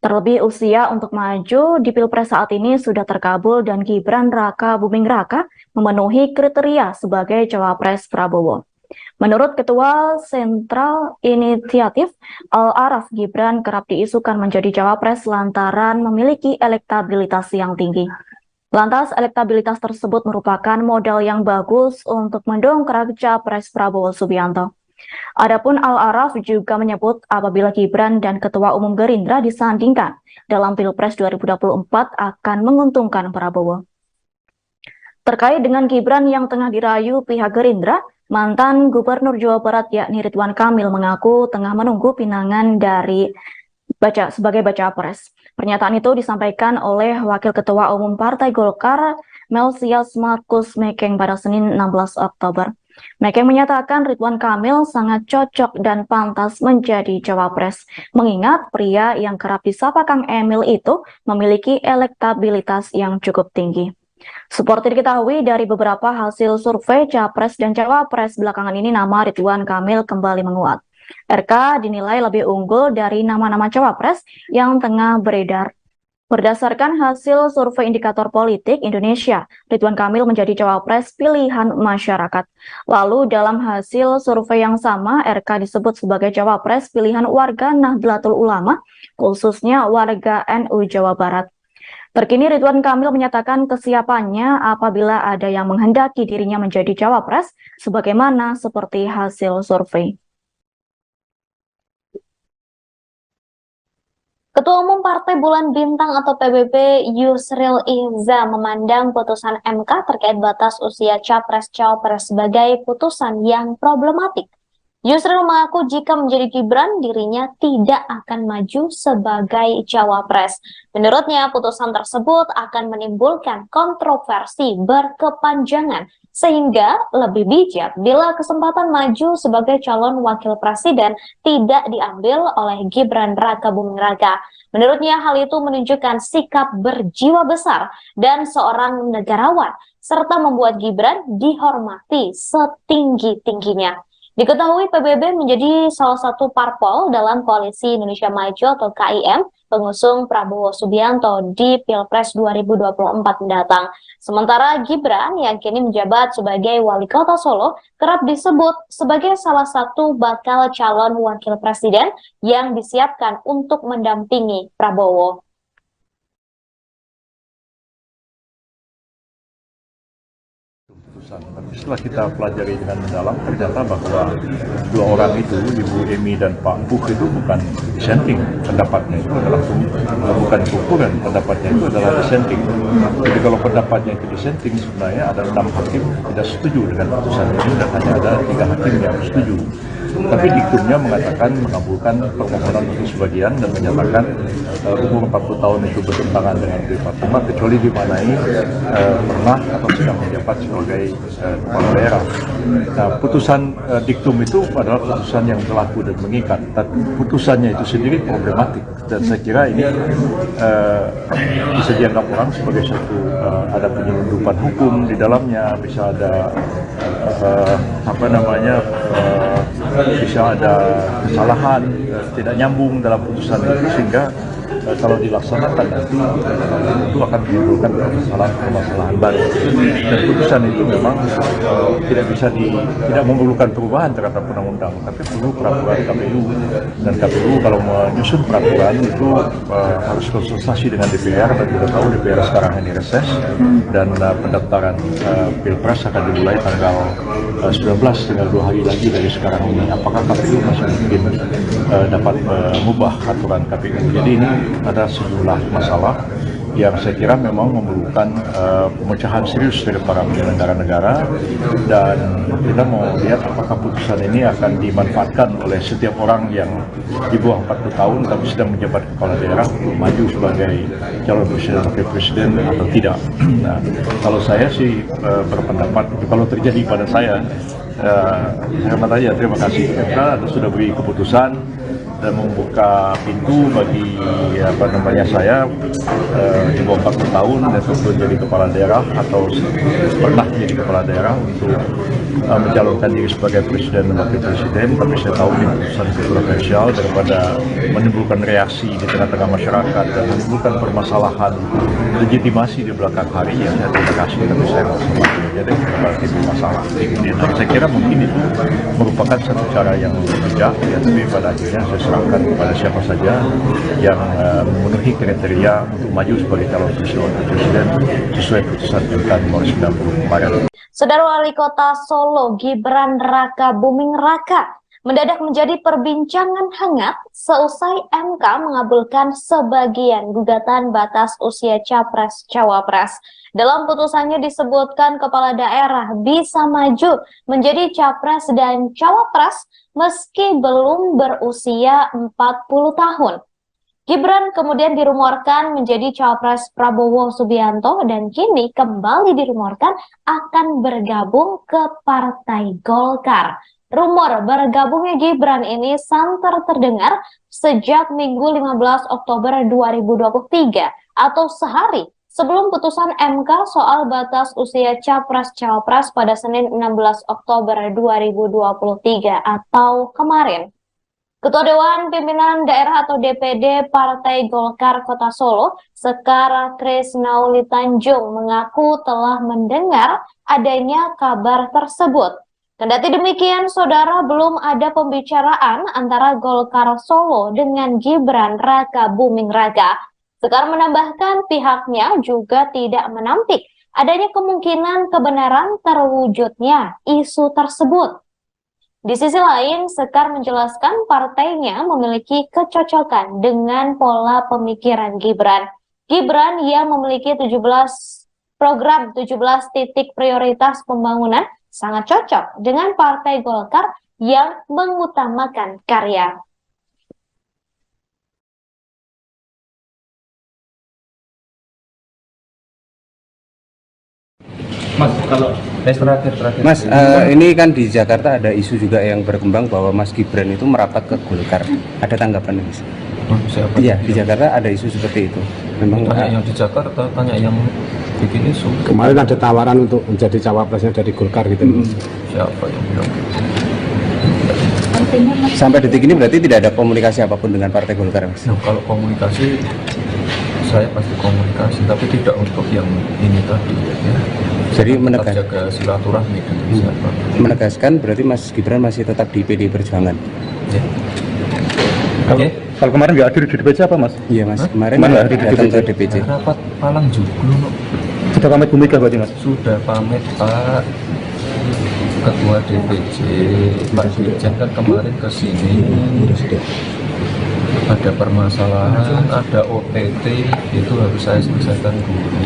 J: Terlebih usia untuk maju di Pilpres saat ini sudah terkabul dan Gibran Raka Buming Raka memenuhi kriteria sebagai cawapres Prabowo. Menurut Ketua Sentral Inisiatif Al-Araf, Gibran kerap diisukan menjadi cawapres lantaran memiliki elektabilitas yang tinggi. Lantas, elektabilitas tersebut merupakan modal yang bagus untuk mendongkrak capres Prabowo Subianto. Adapun Al-Araf juga menyebut apabila Gibran dan Ketua Umum Gerindra disandingkan dalam Pilpres 2024 akan menguntungkan Prabowo. Terkait dengan Gibran yang tengah dirayu pihak Gerindra, mantan Gubernur Jawa Barat yakni Ridwan Kamil mengaku tengah menunggu pinangan sebagai baca pres. Pernyataan itu disampaikan oleh Wakil Ketua Umum Partai Golkar Melsias Markus Mekeng pada Senin 16 Oktober. Mekeng menyatakan Ridwan Kamil sangat cocok dan pantas menjadi cawapres, mengingat pria yang kerap disapa Kang Emil itu memiliki elektabilitas yang cukup tinggi. Seperti diketahui dari beberapa hasil survei capres dan cawapres belakangan ini, nama Ridwan Kamil kembali menguat. RK dinilai lebih unggul dari nama-nama cawapres yang tengah beredar. Berdasarkan hasil survei indikator politik Indonesia, Ridwan Kamil menjadi cawapres pilihan masyarakat. Lalu dalam hasil survei yang sama, RK disebut sebagai cawapres pilihan warga Nahdlatul Ulama, khususnya warga NU Jawa Barat. Terkini Ridwan Kamil menyatakan kesiapannya apabila ada yang menghendaki dirinya menjadi cawapres, sebagaimana seperti hasil survei.
B: Ketua Umum Partai Bulan Bintang atau PBB Yusril Ihza memandang putusan MK terkait batas usia Capres-Cawapres sebagai putusan yang problematik. Yusril mengaku jika menjadi Gibran, dirinya tidak akan maju sebagai Cawapres. Menurutnya, putusan tersebut akan menimbulkan kontroversi berkepanjangan, sehingga lebih bijak bila kesempatan maju sebagai calon wakil presiden tidak diambil oleh Gibran Rakabuming Raka. Menurutnya, hal itu menunjukkan sikap berjiwa besar dan seorang negarawan, serta membuat Gibran dihormati setinggi-tingginya. Diketahui PBB menjadi salah satu parpol dalam Koalisi Indonesia Maju atau KIM pengusung Prabowo Subianto di Pilpres 2024 mendatang. Sementara Gibran yang kini menjabat sebagai Wali Kota Solo kerap disebut sebagai salah satu bakal calon wakil presiden yang disiapkan untuk mendampingi Prabowo.
K: Tapi setelah kita pelajari dengan mendalam, ternyata bahwa dua orang itu, Ibu Emi dan Pak Buh itu bukan dissenting, pendapatnya itu adalah bukan kukuran, pendapatnya itu adalah dissenting. Jadi kalau pendapatnya itu dissenting, sebenarnya ada 6 hakim tidak setuju dengan putusan ini dan hanya ada 3 hakim yang setuju. Tapi diktumnya mengatakan mengabulkan permohonan untuk sebagian dan menyatakan umur 40 tahun itu bertentangan dengan Departemen kecuali dimanai pernah atau sedang menjabat sebagai kepala daerah. Nah, putusan diktum itu adalah putusan yang berlaku dan mengikat. Dan putusannya itu sendiri problematik dan saya kira ini bisa dianggap orang sebagai satu ada penyelundupan hukum di dalamnya, bisa ada bisa ada kesalahan, tidak nyambung dalam putusan itu sehingga kalau dilaksanakan nanti itu akan menimbulkan permasalahan baru. Dan putusan itu memang tidak memerlukan perubahan terhadap undang-undang, tapi perlu peraturan KPU. Dan KPU kalau menyusun peraturan itu harus konsultasi dengan DPR, dan kita tahu DPR sekarang ini reses dan pendaftaran Pilpres akan dimulai tanggal 19, tinggal 2 hari lagi dari sekarang ini. Apakah KPU masih mungkin dapat mengubah aturan KPU? Jadi ini ada sejumlah masalah yang saya kira memang memerlukan pemecahan serius dari para penyelenggara negara, dan kita mau lihat apakah putusan ini akan dimanfaatkan oleh setiap orang yang di bawah 40 tahun tapi sedang menjabat kepala daerah untuk maju sebagai calon presiden wakil presiden atau tidak. Nah, kalau saya sih berpendapat kalau terjadi pada saya hemat aja, terima kasih karena sudah beri keputusan dan membuka pintu bagi saya di bawah 40 tahun dan sebelum jadi kepala daerah atau pernah menjadi kepala daerah untuk mencalonkan diri sebagai presiden dan wakil presiden. Tapi saya tahu ini putusan kontroversial, daripada menimbulkan reaksi di tengah-tengah masyarakat dan menimbulkan permasalahan legitimasi di belakang hari, ya saya terima kasih, tapi saya mau semakin jadi berarti masalah. Dan saya kira mungkin itu merupakan satu cara yang bijak, ya, tapi pada akhirnya saya serahkan kepada siapa saja yang memenuhi kriteria untuk maju sebagai calon presiden sesuai putusan MK nomor 90 kemarin.
B: Saudara Wali Kota Solo Gibran Rakabuming Raka mendadak menjadi perbincangan hangat seusai MK mengabulkan sebagian gugatan batas usia Capres-Cawapres. Dalam putusannya disebutkan kepala daerah bisa maju menjadi Capres dan Cawapres meski belum berusia 40 tahun. Gibran kemudian dirumorkan menjadi Cawapres Prabowo Subianto dan kini kembali dirumorkan akan bergabung ke Partai Golkar. Rumor bergabungnya Gibran ini santer terdengar sejak Minggu 15 Oktober 2023 atau sehari sebelum putusan MK soal batas usia Capres-Cawapres pada Senin 16 Oktober 2023 atau kemarin. Ketua Dewan Pimpinan Daerah atau DPD Partai Golkar Kota Solo, Sekar Krisnauli Tanjung, mengaku telah mendengar adanya kabar tersebut. Kendati demikian, saudara, belum ada pembicaraan antara Golkar Solo dengan Gibran Rakabuming Raka. Sekar menambahkan pihaknya juga tidak menampik adanya kemungkinan kebenaran terwujudnya isu tersebut. Di sisi lain, Sekar menjelaskan partainya memiliki kecocokan dengan pola pemikiran Gibran. Gibran yang memiliki 17 program 17 titik prioritas pembangunan sangat cocok dengan Partai Golkar yang mengutamakan karya.
F: Mas, kalau
C: terakhir.
D: Mas, ini kan di Jakarta ada isu juga yang berkembang bahwa Mas Gibran itu merapat ke Golkar. Ada tanggapan Mas?
C: Siapa?
D: Iya, di Jakarta ada isu seperti itu. Memang
C: Tanya yang di Jakarta, tanya yang bikin isu.
F: kemarin ada tawaran untuk menjadi cawapresnya dari Golkar gitu.
C: Siapa yang bilang gitu?
D: sampai detik ini berarti tidak ada komunikasi apapun dengan Partai Golkar, Mas?
C: Nah, kalau komunikasi, saya pasti komunikasi, tapi tidak untuk yang ini tadi. Ya.
D: Jadi
C: Tetap jaga silaturahmi dengan siapa.
D: menegaskan berarti Mas Gibran masih tetap di PD Perjuangan.
C: Ya.
E: Kalau kemarin nggak hadir di DPC apa, Mas?
D: Iya, Mas. Kemarin
E: Kemarin
D: nggak
E: hadir di
D: datang ke
E: DPC.
D: DPC.
C: Rapat Palang Joglo, no.
E: Sudah pamit Bu Mega berarti, Mas?
C: Sudah pamit Pak Ketua DPC, Pak Dirjen kan kemarin ke sini. Ada permasalahan, ada OTT, itu harus saya selesaikan dulu.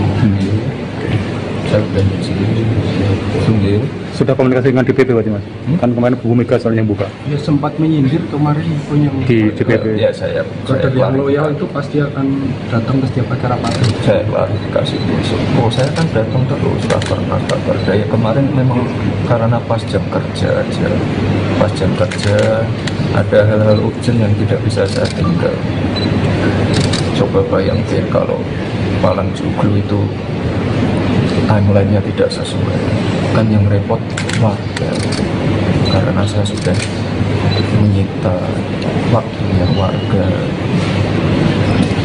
C: Saya udah izin.
E: Sudah komunikasi dengan DPP berarti, Mas? Kan kemarin Bu Mega soalnya yang buka
F: Ya sempat menyindir kemarin punya
E: di DPP.
C: Ya saya
F: kader yang loyal itu pasti akan datang ke setiap acara partai.
C: Saya klarifikasi besok. Oh, saya kan datang terus, tak pernah tak berdaya. Kemarin memang karena pas jam kerja aja. Pas jam kerja ada hal-hal urgent yang tidak bisa saya tinggal. Coba bayangkan kalau Palang Joglo itu timeline-nya tidak sesuai, kan yang repot warga, karena saya sudah menyita waktunya warga,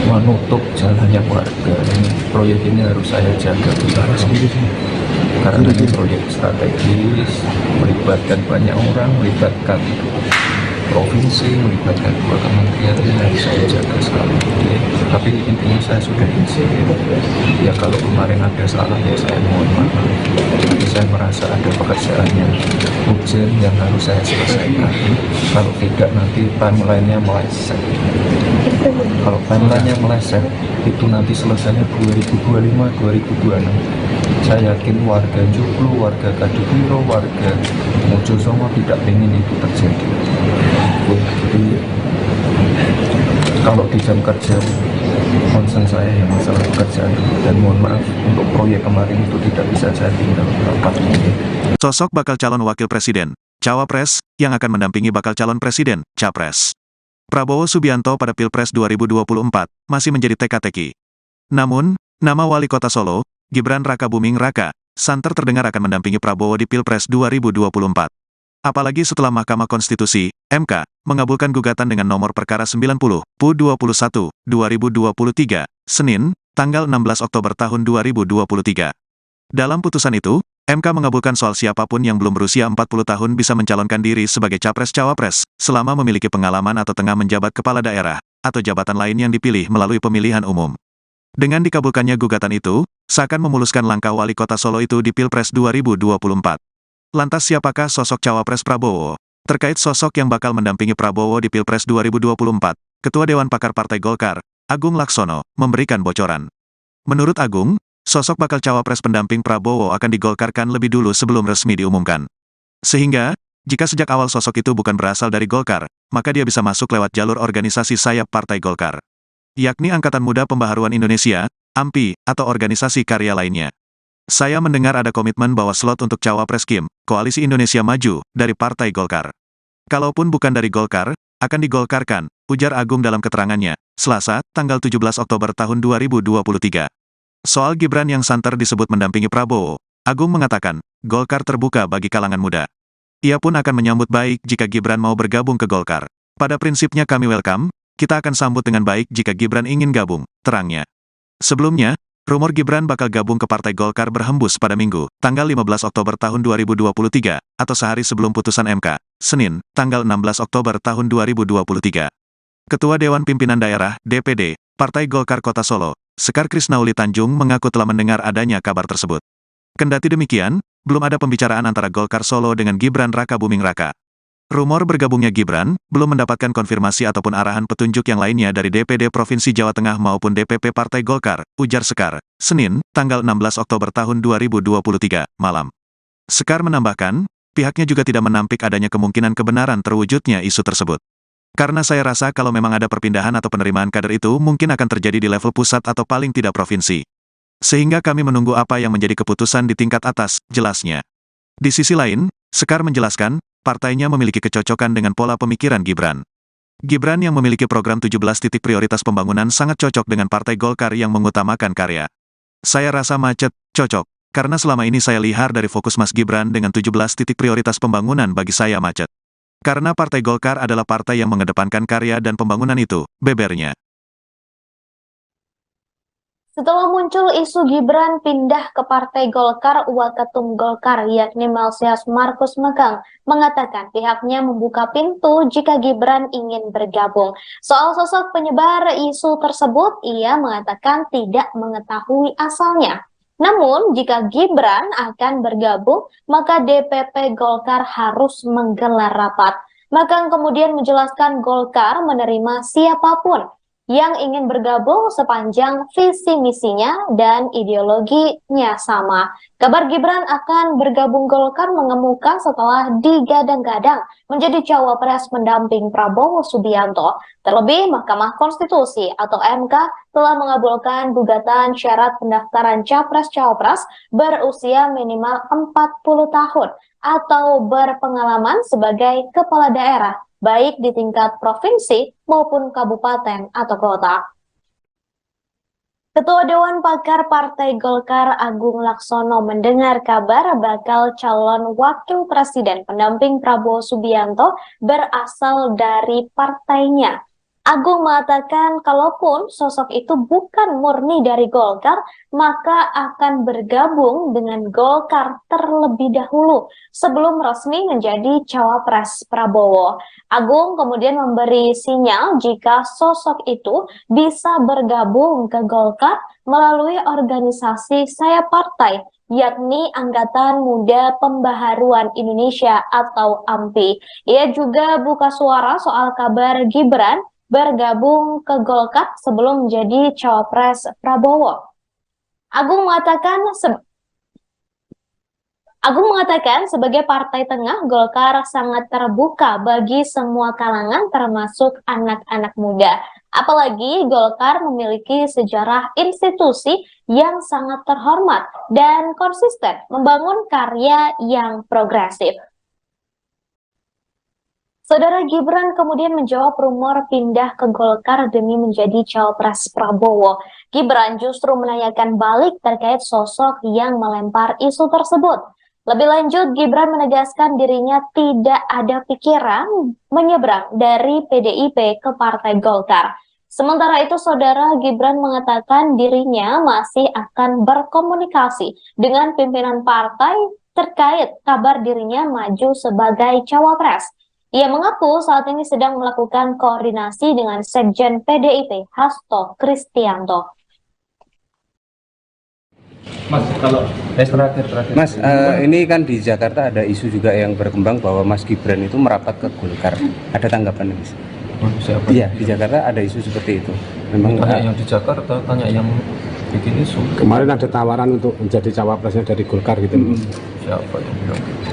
C: menutup jalannya warga. Ini proyek ini harus saya jaga bersama, karena ini proyek strategis, melibatkan banyak orang, melibatkan provinsi, melibatkan dua kementerian, ini harus saya jaga sekali. Tapi intinya saya sudah izin. Ya kalau kemarin ada salah ya saya mohon maaf. Tapi saya merasa ada pekerjaan yang urgent yang harus saya selesaikan. Kalau tidak nanti timeline-nya meleset. Kalau timeline-nya meleset itu nanti selesainya 2025-2026. Saya yakin warga Joglo, warga Kadipiro, warga Mojosongo tidak ingin itu terjadi. Jadi kalau di jam kerja concern saya yang masalah pekerjaan dan mohon maaf untuk proyek kemarin itu tidak bisa saya tinggal rapat.
A: Sosok bakal calon wakil presiden, cawapres, yang akan mendampingi bakal calon presiden, capres. Prabowo Subianto pada Pilpres 2024 masih menjadi teka-teki. Namun, nama wali kota Solo, Gibran Rakabuming Raka, santer terdengar akan mendampingi Prabowo di Pilpres 2024. Apalagi setelah Mahkamah Konstitusi, MK, mengabulkan gugatan dengan nomor perkara 90, PU 21, 2023, Senin, tanggal 16 Oktober tahun 2023. Dalam putusan itu, MK mengabulkan soal siapapun yang belum berusia 40 tahun bisa mencalonkan diri sebagai capres-cawapres, selama memiliki pengalaman atau tengah menjabat kepala daerah, atau jabatan lain yang dipilih melalui pemilihan umum. Dengan dikabulkannya gugatan itu, seakan memuluskan langkah wali kota Solo itu di Pilpres 2024. Lantas siapakah sosok cawapres Prabowo? Terkait sosok yang bakal mendampingi Prabowo di Pilpres 2024, Ketua Dewan Pakar Partai Golkar, Agung Laksono, memberikan bocoran. Menurut Agung, sosok bakal cawapres pendamping Prabowo akan digolkarkan lebih dulu sebelum resmi diumumkan. Sehingga, jika sejak awal sosok itu bukan berasal dari Golkar, maka dia bisa masuk lewat jalur organisasi sayap Partai Golkar, yakni Angkatan Muda Pembaharuan Indonesia, AMPI, atau organisasi karya lainnya. Saya mendengar ada komitmen bahwa slot untuk cawapres Kim, Koalisi Indonesia Maju, dari Partai Golkar. Kalaupun bukan dari Golkar, akan digolkarkan, ujar Agung dalam keterangannya, Selasa, tanggal 17 Oktober tahun 2023. Soal Gibran yang santer disebut mendampingi Prabowo, Agung mengatakan, Golkar terbuka bagi kalangan muda. Ia pun akan menyambut baik jika Gibran mau bergabung ke Golkar. Pada prinsipnya kami welcome, kita akan sambut dengan baik jika Gibran ingin gabung, terangnya. Sebelumnya, rumor Gibran bakal gabung ke Partai Golkar berhembus pada Minggu, tanggal 15 Oktober tahun 2023, atau sehari sebelum putusan MK, Senin, tanggal 16 Oktober tahun 2023. Ketua Dewan Pimpinan Daerah, DPD, Partai Golkar Kota Solo, Sekar Krisnauli Tanjung mengaku telah mendengar adanya kabar tersebut. Kendati demikian, belum ada pembicaraan antara Golkar Solo dengan Gibran Rakabuming Raka. Rumor bergabungnya Gibran belum mendapatkan konfirmasi ataupun arahan petunjuk yang lainnya dari DPD Provinsi Jawa Tengah maupun DPP Partai Golkar, ujar Sekar, Senin, tanggal 16 Oktober tahun 2023, malam. Sekar menambahkan, pihaknya juga tidak menampik adanya kemungkinan kebenaran terwujudnya isu tersebut. Karena saya rasa kalau memang ada perpindahan atau penerimaan kader itu mungkin akan terjadi di level pusat atau paling tidak provinsi. Sehingga kami menunggu apa yang menjadi keputusan di tingkat atas, jelasnya. Di sisi lain, Sekar menjelaskan, partainya memiliki kecocokan dengan pola pemikiran Gibran. Gibran yang memiliki program 17 titik prioritas pembangunan sangat cocok dengan Partai Golkar yang mengutamakan karya. Saya rasa macet, cocok. Karena selama ini saya lihat dari fokus Mas Gibran dengan 17 titik prioritas pembangunan bagi saya macet. Karena Partai Golkar adalah partai yang mengedepankan karya dan pembangunan itu, bebernya.
B: Setelah muncul isu Gibran pindah ke Partai Golkar, Waketum Golkar yakni Melsias Markus Megang mengatakan pihaknya membuka pintu jika Gibran ingin bergabung. Soal sosok penyebar isu tersebut, ia mengatakan tidak mengetahui asalnya. Namun, jika Gibran akan bergabung, maka DPP Golkar harus menggelar rapat. Megang kemudian menjelaskan Golkar menerima siapapun yang ingin bergabung sepanjang visi misinya dan ideologinya sama. Kabar Gibran akan bergabung Golkar mengemuka setelah digadang-gadang menjadi cawapres pendamping Prabowo Subianto. Terlebih, Mahkamah Konstitusi atau MK telah mengabulkan gugatan syarat pendaftaran capres-cawapres berusia minimal 40 tahun atau berpengalaman sebagai kepala daerah, baik di tingkat provinsi maupun kabupaten atau kota. Ketua Dewan Pakar Partai Golkar Agung Laksono mendengar kabar bakal calon wakil presiden pendamping Prabowo Subianto berasal dari partainya. Agung mengatakan kalaupun sosok itu bukan murni dari Golkar, maka akan bergabung dengan Golkar terlebih dahulu sebelum resmi menjadi cawapres Prabowo. Agung kemudian memberi sinyal jika sosok itu bisa bergabung ke Golkar melalui organisasi sayap partai, yakni Angkatan Muda Pembaharuan Indonesia atau AMPI. Ia juga buka suara soal kabar Gibran bergabung ke Golkar sebelum menjadi cawapres Prabowo. Agung mengatakan sebagai partai tengah, Golkar sangat terbuka bagi semua kalangan termasuk anak-anak muda. Apalagi Golkar memiliki sejarah institusi yang sangat terhormat dan konsisten membangun karya yang progresif. Saudara Gibran kemudian menjawab rumor pindah ke Golkar demi menjadi cawapres Prabowo. Gibran justru menanyakan balik terkait sosok yang melempar isu tersebut. Lebih lanjut, Gibran menegaskan dirinya tidak ada pikiran menyeberang dari PDIP ke Partai Golkar. Sementara itu, saudara Gibran mengatakan dirinya masih akan berkomunikasi dengan pimpinan partai terkait kabar dirinya maju sebagai cawapres. Ia mengaku saat ini sedang melakukan koordinasi dengan Sekjen PDIP, Hasto Kristianto.
F: Mas, kalau
C: terakhir.
D: Mas, ini kan di Jakarta ada isu juga yang berkembang bahwa Mas Gibran itu merapat ke Golkar. Ada tanggapan, Mas?
C: Siapa?
D: Iya, di Jakarta ada isu seperti itu. Memang
C: Tanya yang di Jakarta, tanya yang bikin isu.
F: kemarin ada tawaran untuk menjadi cawapresnya dari Golkar gitu.
C: Siapa yang bilang gitu?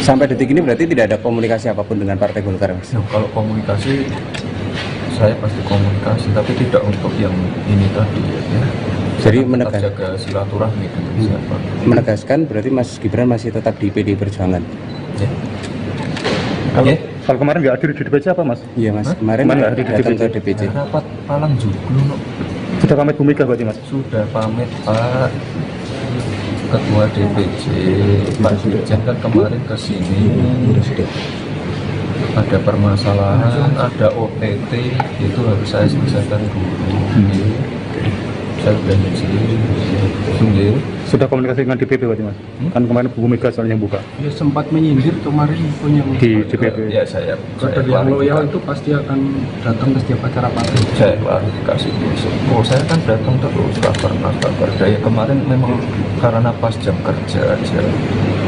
D: sampai detik ini berarti tidak ada komunikasi apapun dengan Partai Golkar, Mas?
C: Ya, kalau komunikasi, saya pasti komunikasi, tapi tidak untuk yang ini tadi ya.
D: Jadi
C: tetap jaga silaturahmi dengan siapa.
D: Menegaskan berarti Mas Gibran masih tetap di PD Perjuangan.
C: Ya.
E: Kalau kemarin nggak hadir di DPC apa, Mas?
D: Iya, Mas. Kemarin
E: nggak hadir di
D: datang
E: DPC.
D: ke DPC.
C: Rapat Palang Joglo, no.
E: Sudah pamit Bu Mega berarti, Mas?
C: Sudah pamit Pak Ketua DPC, Pak Dirjen kan kemarin ke sini. Ada permasalahan, ada OTT, itu harus saya selesaikan dulu. Saya sudah sendiri.
E: Sudah komunikasi dengan DPP berarti, Mas? Kan kemarin Bu Mega soalnya buka
F: Ya sempat menyindir kemarin punya
E: di DPP.
C: Ya saya
F: kader yang loyal itu pasti akan datang ke setiap acara partai.
C: Saya klarifikasi besok. Oh, saya kan datang terus, tak pernah. Ya kemarin memang karena pas jam kerja aja.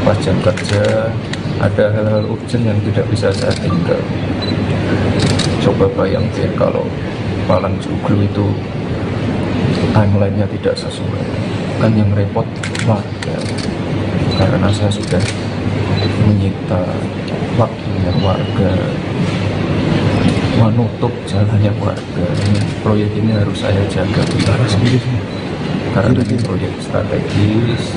C: pas jam kerja, ada hal-hal urgent yang tidak bisa saya tinggal. Coba bayangkan kalau Palang Joglo itu timelinenya tidak sesuai, kan yang repot warga, karena saya sudah menyita waktunya warga, menutup jalannya warga. Proyek ini harus saya jaga betul, karena ini proyek strategis.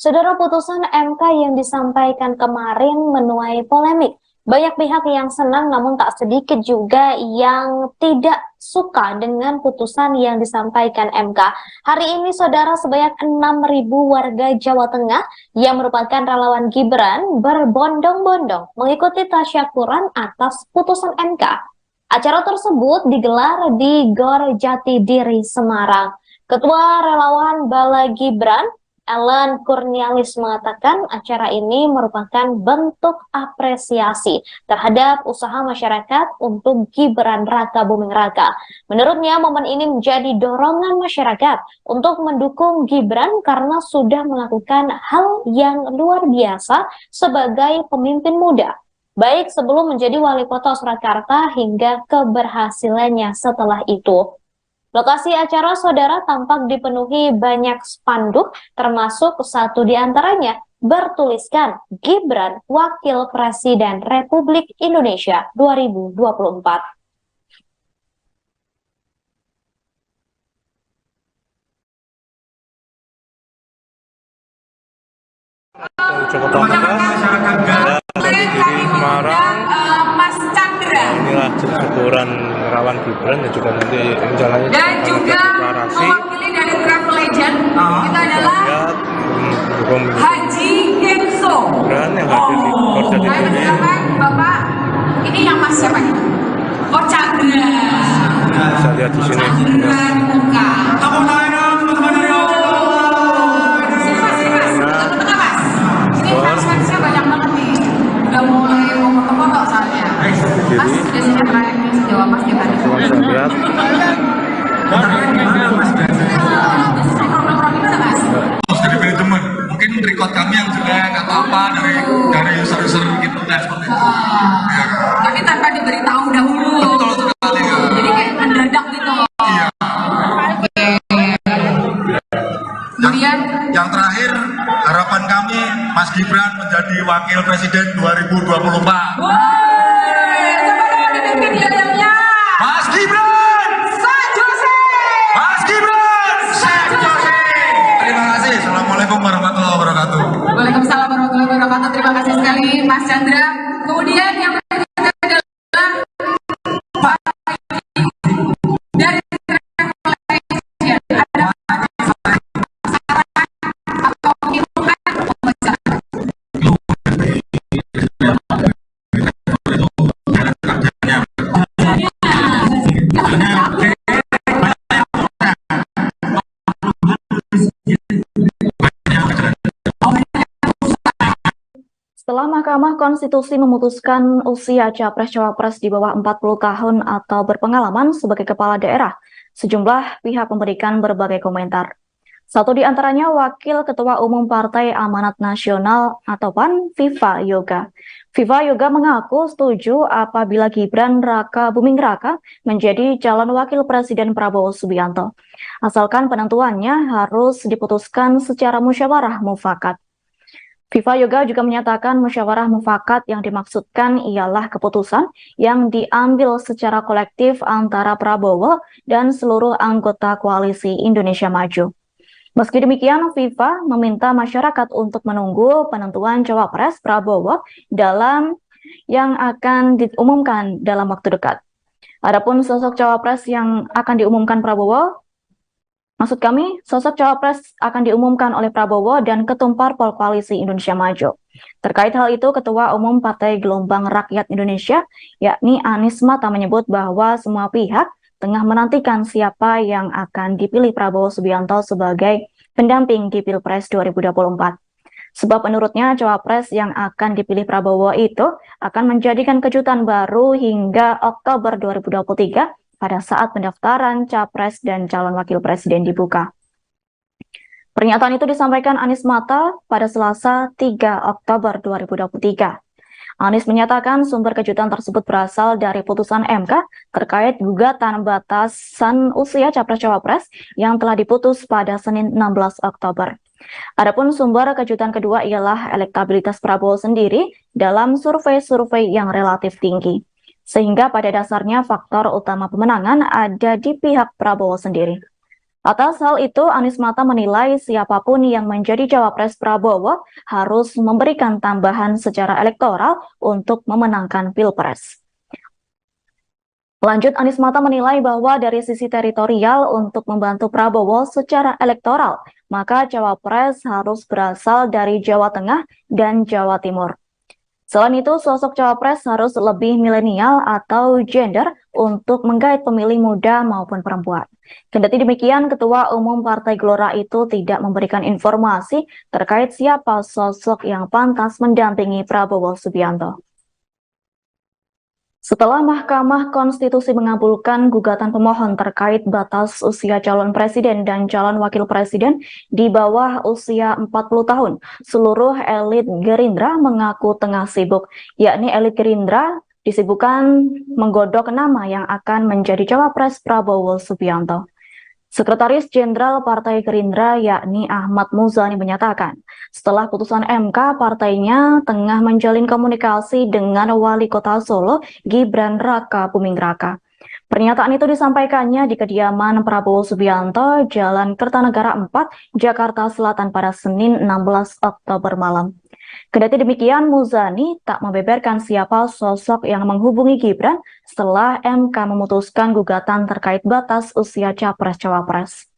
B: Saudara, putusan MK yang disampaikan kemarin menuai polemik. Banyak pihak yang senang, namun tak sedikit juga yang tidak suka dengan putusan yang disampaikan MK. Hari ini, saudara, sebanyak 6.000 warga Jawa Tengah yang merupakan relawan Gibran berbondong-bondong mengikuti tasyakuran atas putusan MK. Acara tersebut digelar di Gor Jatidiri, Semarang. Ketua Relawan Bala Gibran, Ellen Kurnialis, mengatakan acara ini merupakan bentuk apresiasi terhadap usaha masyarakat untuk Gibran Raka Buming Raka. Menurutnya, momen ini menjadi dorongan masyarakat untuk mendukung Gibran karena sudah melakukan hal yang luar biasa sebagai pemimpin muda, baik sebelum menjadi wali kota Surakarta hingga keberhasilannya setelah itu. Lokasi acara, saudara, tampak dipenuhi banyak spanduk, termasuk satu di antaranya bertuliskan Gibran Wakil Presiden Republik Indonesia 2024.
G: Cukup lengkap dan dari diri Semarang.
H: Mas Chandra
G: Inilah syukuran relawan Gibran dan juga nanti rencananya
H: dan juga
G: deklarasi.
H: mewakili dari Travel Legend kita adalah
G: Mendukung
H: Haji Genso.
G: Gibran yang hadir di Gor
H: Kami
G: Jatidiri.
H: persilakan Bapak, ini yang Mas siapa ini? Oh, Chandra.
G: Bisa lihat di sini.
H: Chandra di tengah.
I: Tepuk tangan dong, teman-teman dari
H: Sini Mas, ke tengah Mas. Ini fansnya banyak banget nih. Udah mulai mau foto-foto soalnya. Mas, biasanya terakhir nih sejauh Mas kita nih.
G: Bisa lihat.
H: Program-program gimana Mas?
I: Terus dari manajemen, mungkin record kami yang jelek atau apa dari user-user gitu dan seperti itu.
H: Tapi tanpa diberitahu dahulu.
I: Betul sekali ya.
H: Jadi kayak mendadak gitu.
I: Iya.
H: Kemudian
I: Yang terakhir, harapan kami Mas Gibran menjadi Wakil Presiden 2024.
H: woi, coba dong dibikin yel-yelnya.
I: Mas Gibran!
H: Sa Jose.
I: Mas Gibran! Chef Jose! Terima kasih. Assalamualaikum warahmatullahi wabarakatuh.
H: Waalaikumsalam warahmatullahi wabarakatuh. Terima kasih sekali Mas Chandra. Kemudian yang berikutnya adalah Pak dari
J: Setelah Mahkamah Konstitusi memutuskan usia Capres-Cawapres di bawah 40 tahun atau berpengalaman sebagai kepala daerah, sejumlah pihak memberikan berbagai komentar. Satu di antaranya Wakil Ketua Umum Partai Amanat Nasional atau PAN, Viva Yoga. Viva Yoga mengaku setuju apabila Gibran Raka Buming Raka menjadi calon Wakil Presiden Prabowo Subianto, asalkan penentuannya harus diputuskan secara musyawarah mufakat. Viva Yoga juga menyatakan musyawarah mufakat yang dimaksudkan ialah keputusan yang diambil secara kolektif antara Prabowo dan seluruh anggota koalisi Indonesia Maju. Meski demikian, Viva meminta masyarakat untuk menunggu penentuan Cawapres Prabowo yang akan diumumkan dalam waktu dekat. Adapun sosok Cawapres yang akan diumumkan sosok Cawapres akan diumumkan oleh Prabowo dan Ketum Parpol Koalisi Indonesia Maju. Terkait hal itu, Ketua Umum Partai Gelombang Rakyat Indonesia, yakni Anies Mata, menyebut bahwa semua pihak tengah menantikan siapa yang akan dipilih Prabowo Subianto sebagai pendamping di Pilpres 2024. Sebab menurutnya Cawapres yang akan dipilih Prabowo itu akan menjadikan kejutan baru hingga Oktober 2023 pada saat pendaftaran Capres dan calon Wakil Presiden dibuka. Pernyataan itu disampaikan Anies Mata pada Selasa 3 Oktober 2023. Anies menyatakan sumber kejutan tersebut berasal dari putusan MK terkait gugatan batasan usia Capres-Cawapres yang telah diputus pada Senin 16 Oktober. Adapun sumber kejutan kedua ialah elektabilitas Prabowo sendiri dalam survei-survei yang relatif tinggi. Sehingga pada dasarnya faktor utama pemenangan ada di pihak Prabowo sendiri. Atas hal itu, Anies Mata menilai siapapun yang menjadi cawapres Prabowo harus memberikan tambahan secara elektoral untuk memenangkan Pilpres. Lanjut, Anies Mata menilai bahwa dari sisi teritorial untuk membantu Prabowo secara elektoral, maka cawapres harus berasal dari Jawa Tengah dan Jawa Timur. Selain itu, sosok cawapres harus lebih milenial atau gender untuk menggait pemilih muda maupun perempuan. Kendati demikian, Ketua Umum Partai Gelora itu tidak memberikan informasi terkait siapa sosok yang pantas mendampingi Prabowo Subianto. Setelah Mahkamah Konstitusi mengabulkan gugatan pemohon terkait batas usia calon presiden dan calon wakil presiden di bawah usia 40 tahun, seluruh elit Gerindra mengaku tengah sibuk, yakni elit Gerindra disibukkan menggodok nama yang akan menjadi cawapres Prabowo Subianto. Sekretaris Jenderal Partai Gerindra yakni Ahmad Muzani menyatakan, setelah putusan MK, partainya tengah menjalin komunikasi dengan Wali Kota Solo, Gibran Raka Buming Raka. Pernyataan itu disampaikannya di kediaman Prabowo Subianto, Jalan Kertanegara 4, Jakarta Selatan pada Senin 16 Oktober malam. Kendati demikian, Muzani tak membeberkan siapa sosok yang menghubungi Gibran setelah MK memutuskan gugatan terkait batas usia Capres-Cawapres.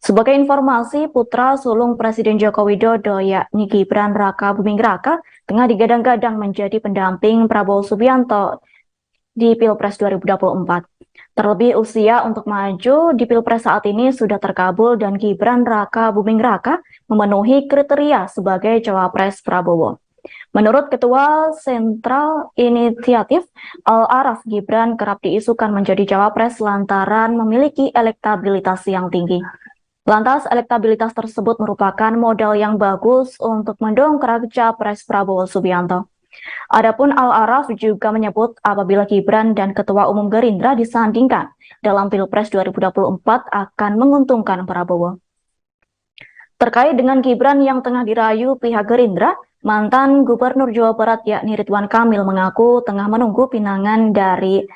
J: Sebagai informasi, putra sulung Presiden Joko Widodo yakni Gibran Raka Buming Raka tengah digadang-gadang menjadi pendamping Prabowo Subianto di Pilpres 2024. Terlebih usia untuk maju di Pilpres saat ini sudah terkabul dan Gibran Raka Buming Raka memenuhi kriteria sebagai cawapres Prabowo. Menurut Ketua Sentral Inisiatif Al-Araf, Gibran kerap diisukan menjadi cawapres lantaran memiliki elektabilitas yang tinggi. Lantas, elektabilitas tersebut merupakan modal yang bagus untuk mendongkrak Capres Prabowo Subianto. Adapun Al-Araf juga menyebut apabila Gibran dan Ketua Umum Gerindra disandingkan dalam Pilpres 2024 akan menguntungkan Prabowo. Terkait dengan Gibran yang tengah dirayu pihak Gerindra, mantan Gubernur Jawa Barat yakni Ridwan Kamil mengaku tengah menunggu pinangan dari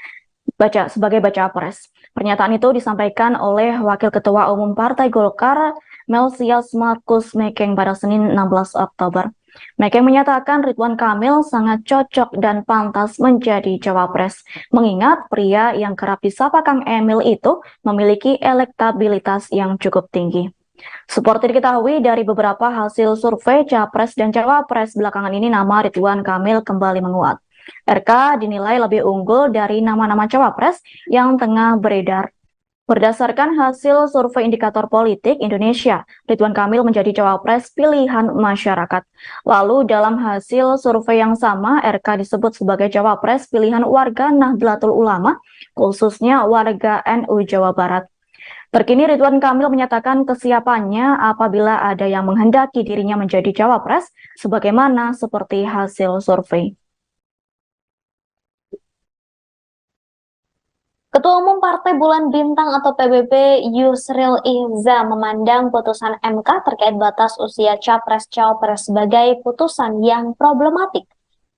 J: sebagai baca pres. Pernyataan itu disampaikan oleh Wakil Ketua Umum Partai Golkar Melsias Markus Mekeng pada Senin 16 Oktober. Mekeng menyatakan Ridwan Kamil sangat cocok dan pantas menjadi cawapres, mengingat pria yang kerap disapa Kang Emil itu memiliki elektabilitas yang cukup tinggi. Seperti diketahui dari beberapa hasil survei capres dan cawapres belakangan ini, nama Ridwan Kamil kembali menguat. RK dinilai lebih unggul dari nama-nama cawapres yang tengah beredar. Berdasarkan hasil survei indikator politik Indonesia, Ridwan Kamil menjadi cawapres pilihan masyarakat. Lalu dalam hasil survei yang sama, RK disebut sebagai cawapres pilihan warga Nahdlatul Ulama, khususnya warga NU Jawa Barat. Terkini Ridwan Kamil menyatakan kesiapannya apabila ada yang menghendaki dirinya menjadi cawapres, sebagaimana seperti hasil survei.
B: Ketua Umum Partai Bulan Bintang atau PBB Yusril Ihza memandang putusan MK terkait batas usia Capres-Cawapres sebagai putusan yang problematik.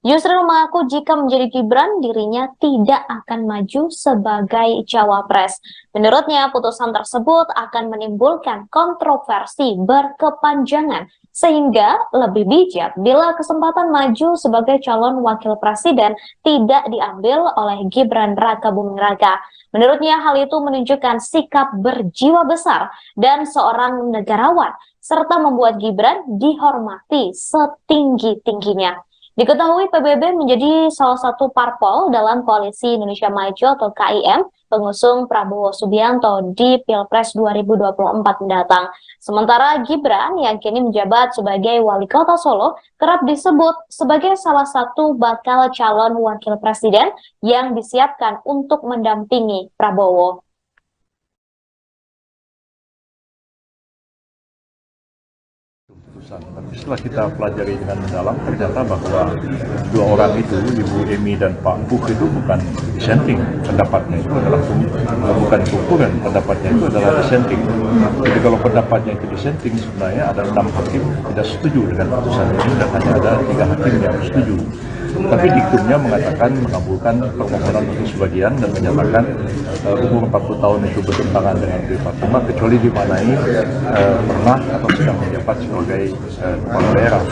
B: Yusril mengaku jika menjadi Gibran, dirinya tidak akan maju sebagai cawapres. Menurutnya, putusan tersebut akan menimbulkan kontroversi berkepanjangan, sehingga lebih bijak bila kesempatan maju sebagai calon wakil presiden tidak diambil oleh Gibran Raka Buming Raka. Menurutnya, hal itu menunjukkan sikap berjiwa besar dan seorang negarawan, serta membuat Gibran dihormati setinggi-tingginya. Diketahui PBB menjadi salah satu parpol dalam Koalisi Indonesia Maju atau KIM pengusung Prabowo Subianto di Pilpres 2024 mendatang. Sementara Gibran yang kini menjabat sebagai Wali Kota Solo kerap disebut sebagai salah satu bakal calon wakil presiden yang disiapkan untuk mendampingi Prabowo.
K: keputusan. Tapi setelah kita pelajari dengan mendalam, ternyata bahwa dua orang itu, Ibu Emi dan Pak Buh itu bukan dissenting, pendapatnya itu adalah bukan kumpulan, pendapatnya itu adalah dissenting. Jadi kalau pendapatnya itu dissenting, sebenarnya ada 6 hakim tidak setuju dengan keputusan ini dan hanya ada 3 hakim yang setuju. Tapi diktumnya mengatakan mengabulkan permohonan untuk sebagian dan menyatakan umur 40 tahun itu bertentangan dengan Privatuma kecuali dimanai pernah atau sedang menjabat sebagai kepala daerah.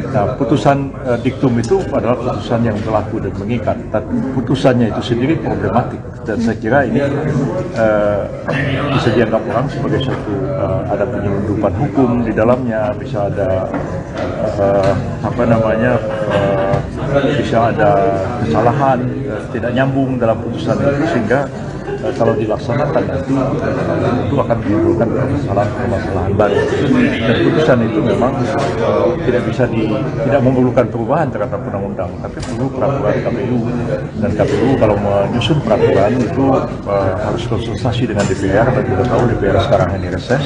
K: Nah, putusan diktum itu adalah putusan yang berlaku dan mengikat. Dan putusannya itu sendiri problematik dan saya kira ini bisa dianggap orang sebagai satu ada penyelundupan hukum di dalamnya, bisa ada bisa ada kesalahan, tidak nyambung dalam putusan itu sehingga kalau dilaksanakan nanti itu akan menimbulkan permasalahan baru. Dan putusan itu memang tidak memerlukan perubahan terhadap undang-undang, tapi perlu peraturan KPU. Dan KPU kalau menyusun peraturan itu harus konsultasi dengan DPR, dan kita tahu DPR sekarang ini reses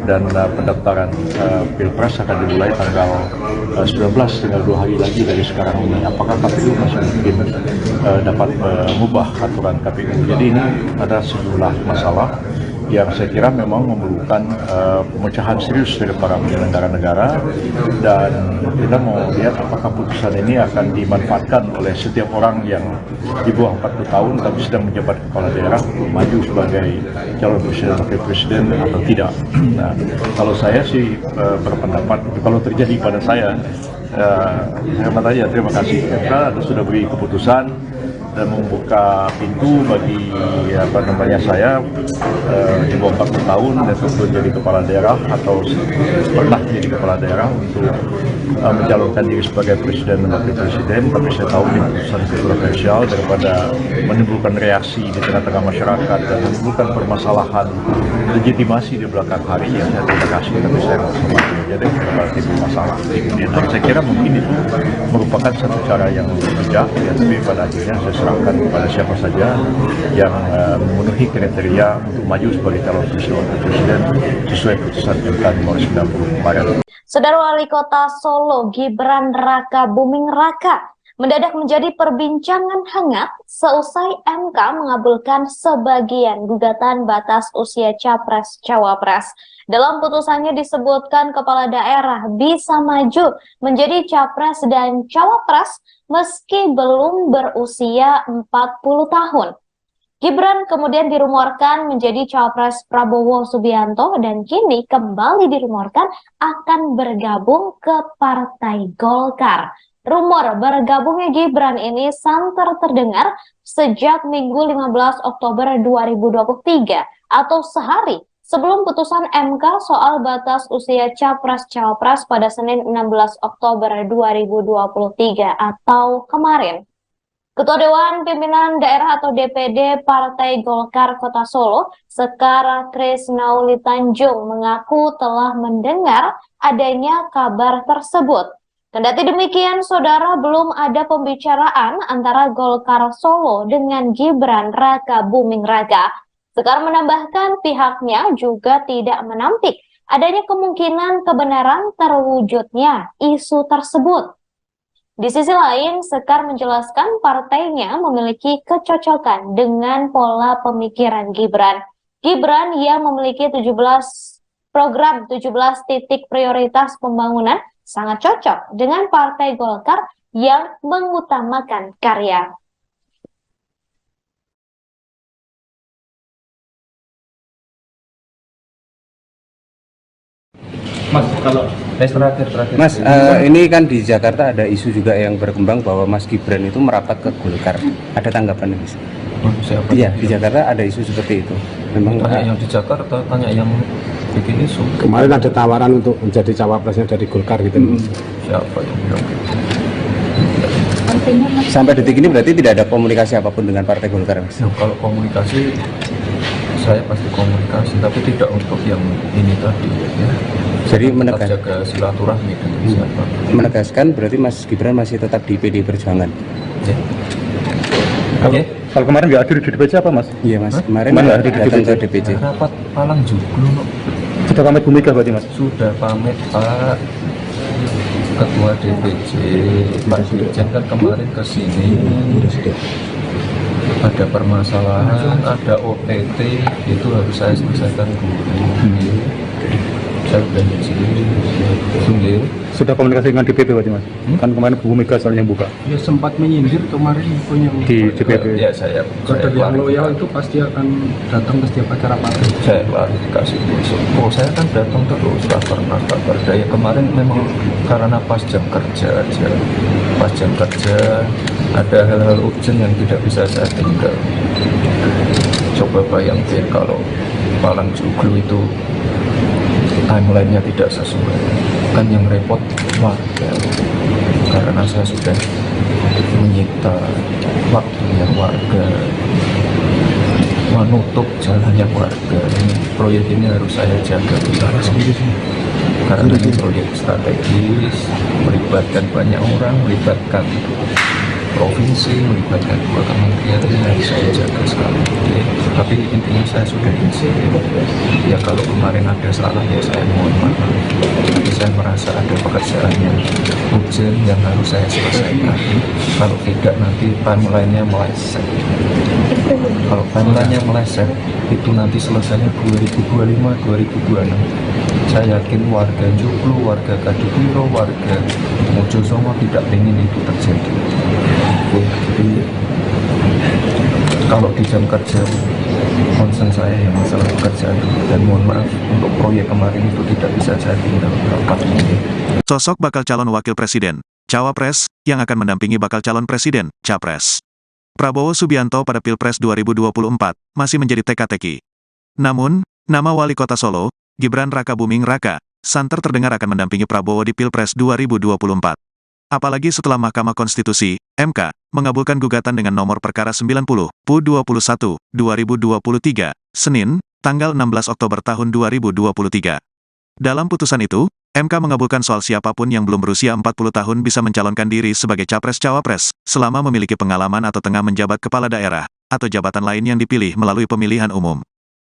K: dan pendaftaran Pilpres akan dimulai tanggal 19, tinggal 2 hari lagi dari sekarang ini. Apakah KPU masih mungkin dapat mengubah aturan KPU? Jadi ini ada sejumlah masalah yang saya kira memang memerlukan pemecahan serius dari para penyelenggara negara, dan kita mau lihat apakah putusan ini akan dimanfaatkan oleh setiap orang yang di bawah 40 tahun tapi sedang menjabat kepala daerah untuk maju sebagai calon presiden wakil presiden atau tidak. Nah, kalau saya sih berpendapat kalau terjadi pada saya aja terima kasih karena sudah beri keputusan dan membuka pintu bagi saya di bawah 40 tahun dan tentu jadi kepala daerah atau pernah jadi kepala daerah untuk mencalonkan diri sebagai presiden dan wakil presiden. Tapi saya tahu ini keputusan kontroversial, daripada menimbulkan reaksi di tengah-tengah masyarakat dan menimbulkan permasalahan legitimasi di belakang hari, ya saya terima kasih, tapi saya masih jadi relatif masalah. Dan saya kira mungkin itu merupakan satu cara yang bijak, ya, tapi pada akhirnya saya serahkan kepada siapa saja yang memenuhi kriteria untuk maju sebagai calon presiden sesuai putusan MK nomor 90 kemarin.
B: Saudara Wali Kota Solo Gibran Raka Buming Raka mendadak menjadi perbincangan hangat seusai MK mengabulkan sebagian gugatan batas usia Capres-Cawapres. Dalam putusannya disebutkan kepala daerah bisa maju menjadi Capres dan Cawapres meski belum berusia 40 tahun. Gibran kemudian dirumorkan menjadi Cawapres Prabowo Subianto dan kini kembali dirumorkan akan bergabung ke Partai Golkar. Rumor bergabungnya Gibran ini santer terdengar sejak Minggu 15 Oktober 2023 atau sehari sebelum putusan MK soal batas usia Capres-Cawapres pada Senin 16 Oktober 2023 atau kemarin. Ketua Dewan Pimpinan Daerah atau DPD Partai Golkar Kota Solo, Sekar Krisnauli Tanjung, mengaku telah mendengar adanya kabar tersebut. Kendati demikian, saudara, belum ada pembicaraan antara Golkar Solo dengan Gibran Raka Buming Raka. Sekar menambahkan pihaknya juga tidak menampik adanya kemungkinan kebenaran terwujudnya isu tersebut. Di sisi lain, Sekar menjelaskan partainya memiliki kecocokan dengan pola pemikiran Gibran. Gibran yang memiliki 17 titik prioritas pembangunan sangat cocok dengan Partai Golkar yang mengutamakan karya.
F: Mas, kalau terakhir.
D: Mas, ini kan di Jakarta ada isu juga yang berkembang bahwa Mas Gibran itu merapat ke Golkar. Ada tanggapan Mas?
C: Siapa?
D: Iya, di Jakarta ada isu seperti itu. Memang
C: tanya yang di Jakarta, tanya yang bikin isu.
F: Kemarin ada tawaran untuk menjadi cawapresnya dari Golkar gitu.
C: Siapa yang bilang gitu?
D: Sampai detik ini berarti tidak ada komunikasi apapun dengan Partai Golkar, Mas?
C: Ya, kalau komunikasi, saya pasti komunikasi, tapi tidak untuk yang ini tadi. Ya.
D: Jadi
C: jaga silaturahmi dengan siapa.
D: Menegaskan berarti Mas Gibran masih tetap di PD Perjuangan.
C: Ya.
E: Kalau kemarin nggak hadir di DPC apa Mas?
D: Iya Mas, kemarin
E: nggak hadir di
D: datang
E: DPC.
D: ke DPC.
C: Rapat Palang Joglo.
E: Sudah pamit Bu Mega berarti Mas?
C: Sudah pamit Pak Ketua DPC, Pak Dirjen kan kemarin ke sini. Ada permasalahan, ada OTT, itu harus saya selesaikan dulu. Saya sudah izin.
E: Sudah komunikasi dengan DPP berarti Mas? Kan kemarin Bu Mega soalnya buka
F: Ya sempat menyindir kemarin punya
E: di DPP.
C: Ya saya
F: kader yang loyal itu pasti akan datang ke setiap acara partai.
C: Saya klarifikasi besok. Oh saya kan datang terus, tak pernah tak berdaya. Kemarin memang karena pas jam kerja aja. Pas jam kerja ada hal-hal urgent yang tidak bisa saya tinggal. Coba bayangkan kalau Palang Joglo itu timeline-nya tidak sesuai, kan yang repot warga, karena saya sudah menyita waktunya warga, menutup jalannya warga. Proyek ini harus saya jaga bersama, karena ini proyek strategis, melibatkan banyak orang, melibatkan provinsi, melibatkan dua kementerian, ini harus saya jaga sekali. Tapi intinya saya sudah izin. Ya kalau kemarin ada salah ya saya mohon maaf. Tapi saya merasa ada pekerjaan yang urgent yang harus saya selesaikan. Kalau tidak nanti timeline-nya meleset. Kalau timeline-nya meleset itu nanti selesainya 2025-2026. Saya yakin warga Joglo, warga Kadipiro, warga Mojosongo tidak ingin itu terjadi. Jadi kalau di jam kerja concern saya yang masalah pekerjaan, dan mohon maaf untuk proyek kemarin itu tidak bisa saya tinggal rapat.
A: Sosok bakal calon wakil presiden, cawapres, yang akan mendampingi bakal calon presiden, capres. Prabowo Subianto pada Pilpres 2024 masih menjadi teka-teki. Namun, nama wali kota Solo, Gibran Rakabuming Raka, santer terdengar akan mendampingi Prabowo di Pilpres 2024. Apalagi setelah Mahkamah Konstitusi, MK, mengabulkan gugatan dengan nomor perkara 90, PU 21, 2023, Senin, tanggal 16 Oktober tahun 2023. Dalam putusan itu, MK mengabulkan soal siapapun yang belum berusia 40 tahun bisa mencalonkan diri sebagai capres-cawapres, selama memiliki pengalaman atau tengah menjabat kepala daerah, atau jabatan lain yang dipilih melalui pemilihan umum.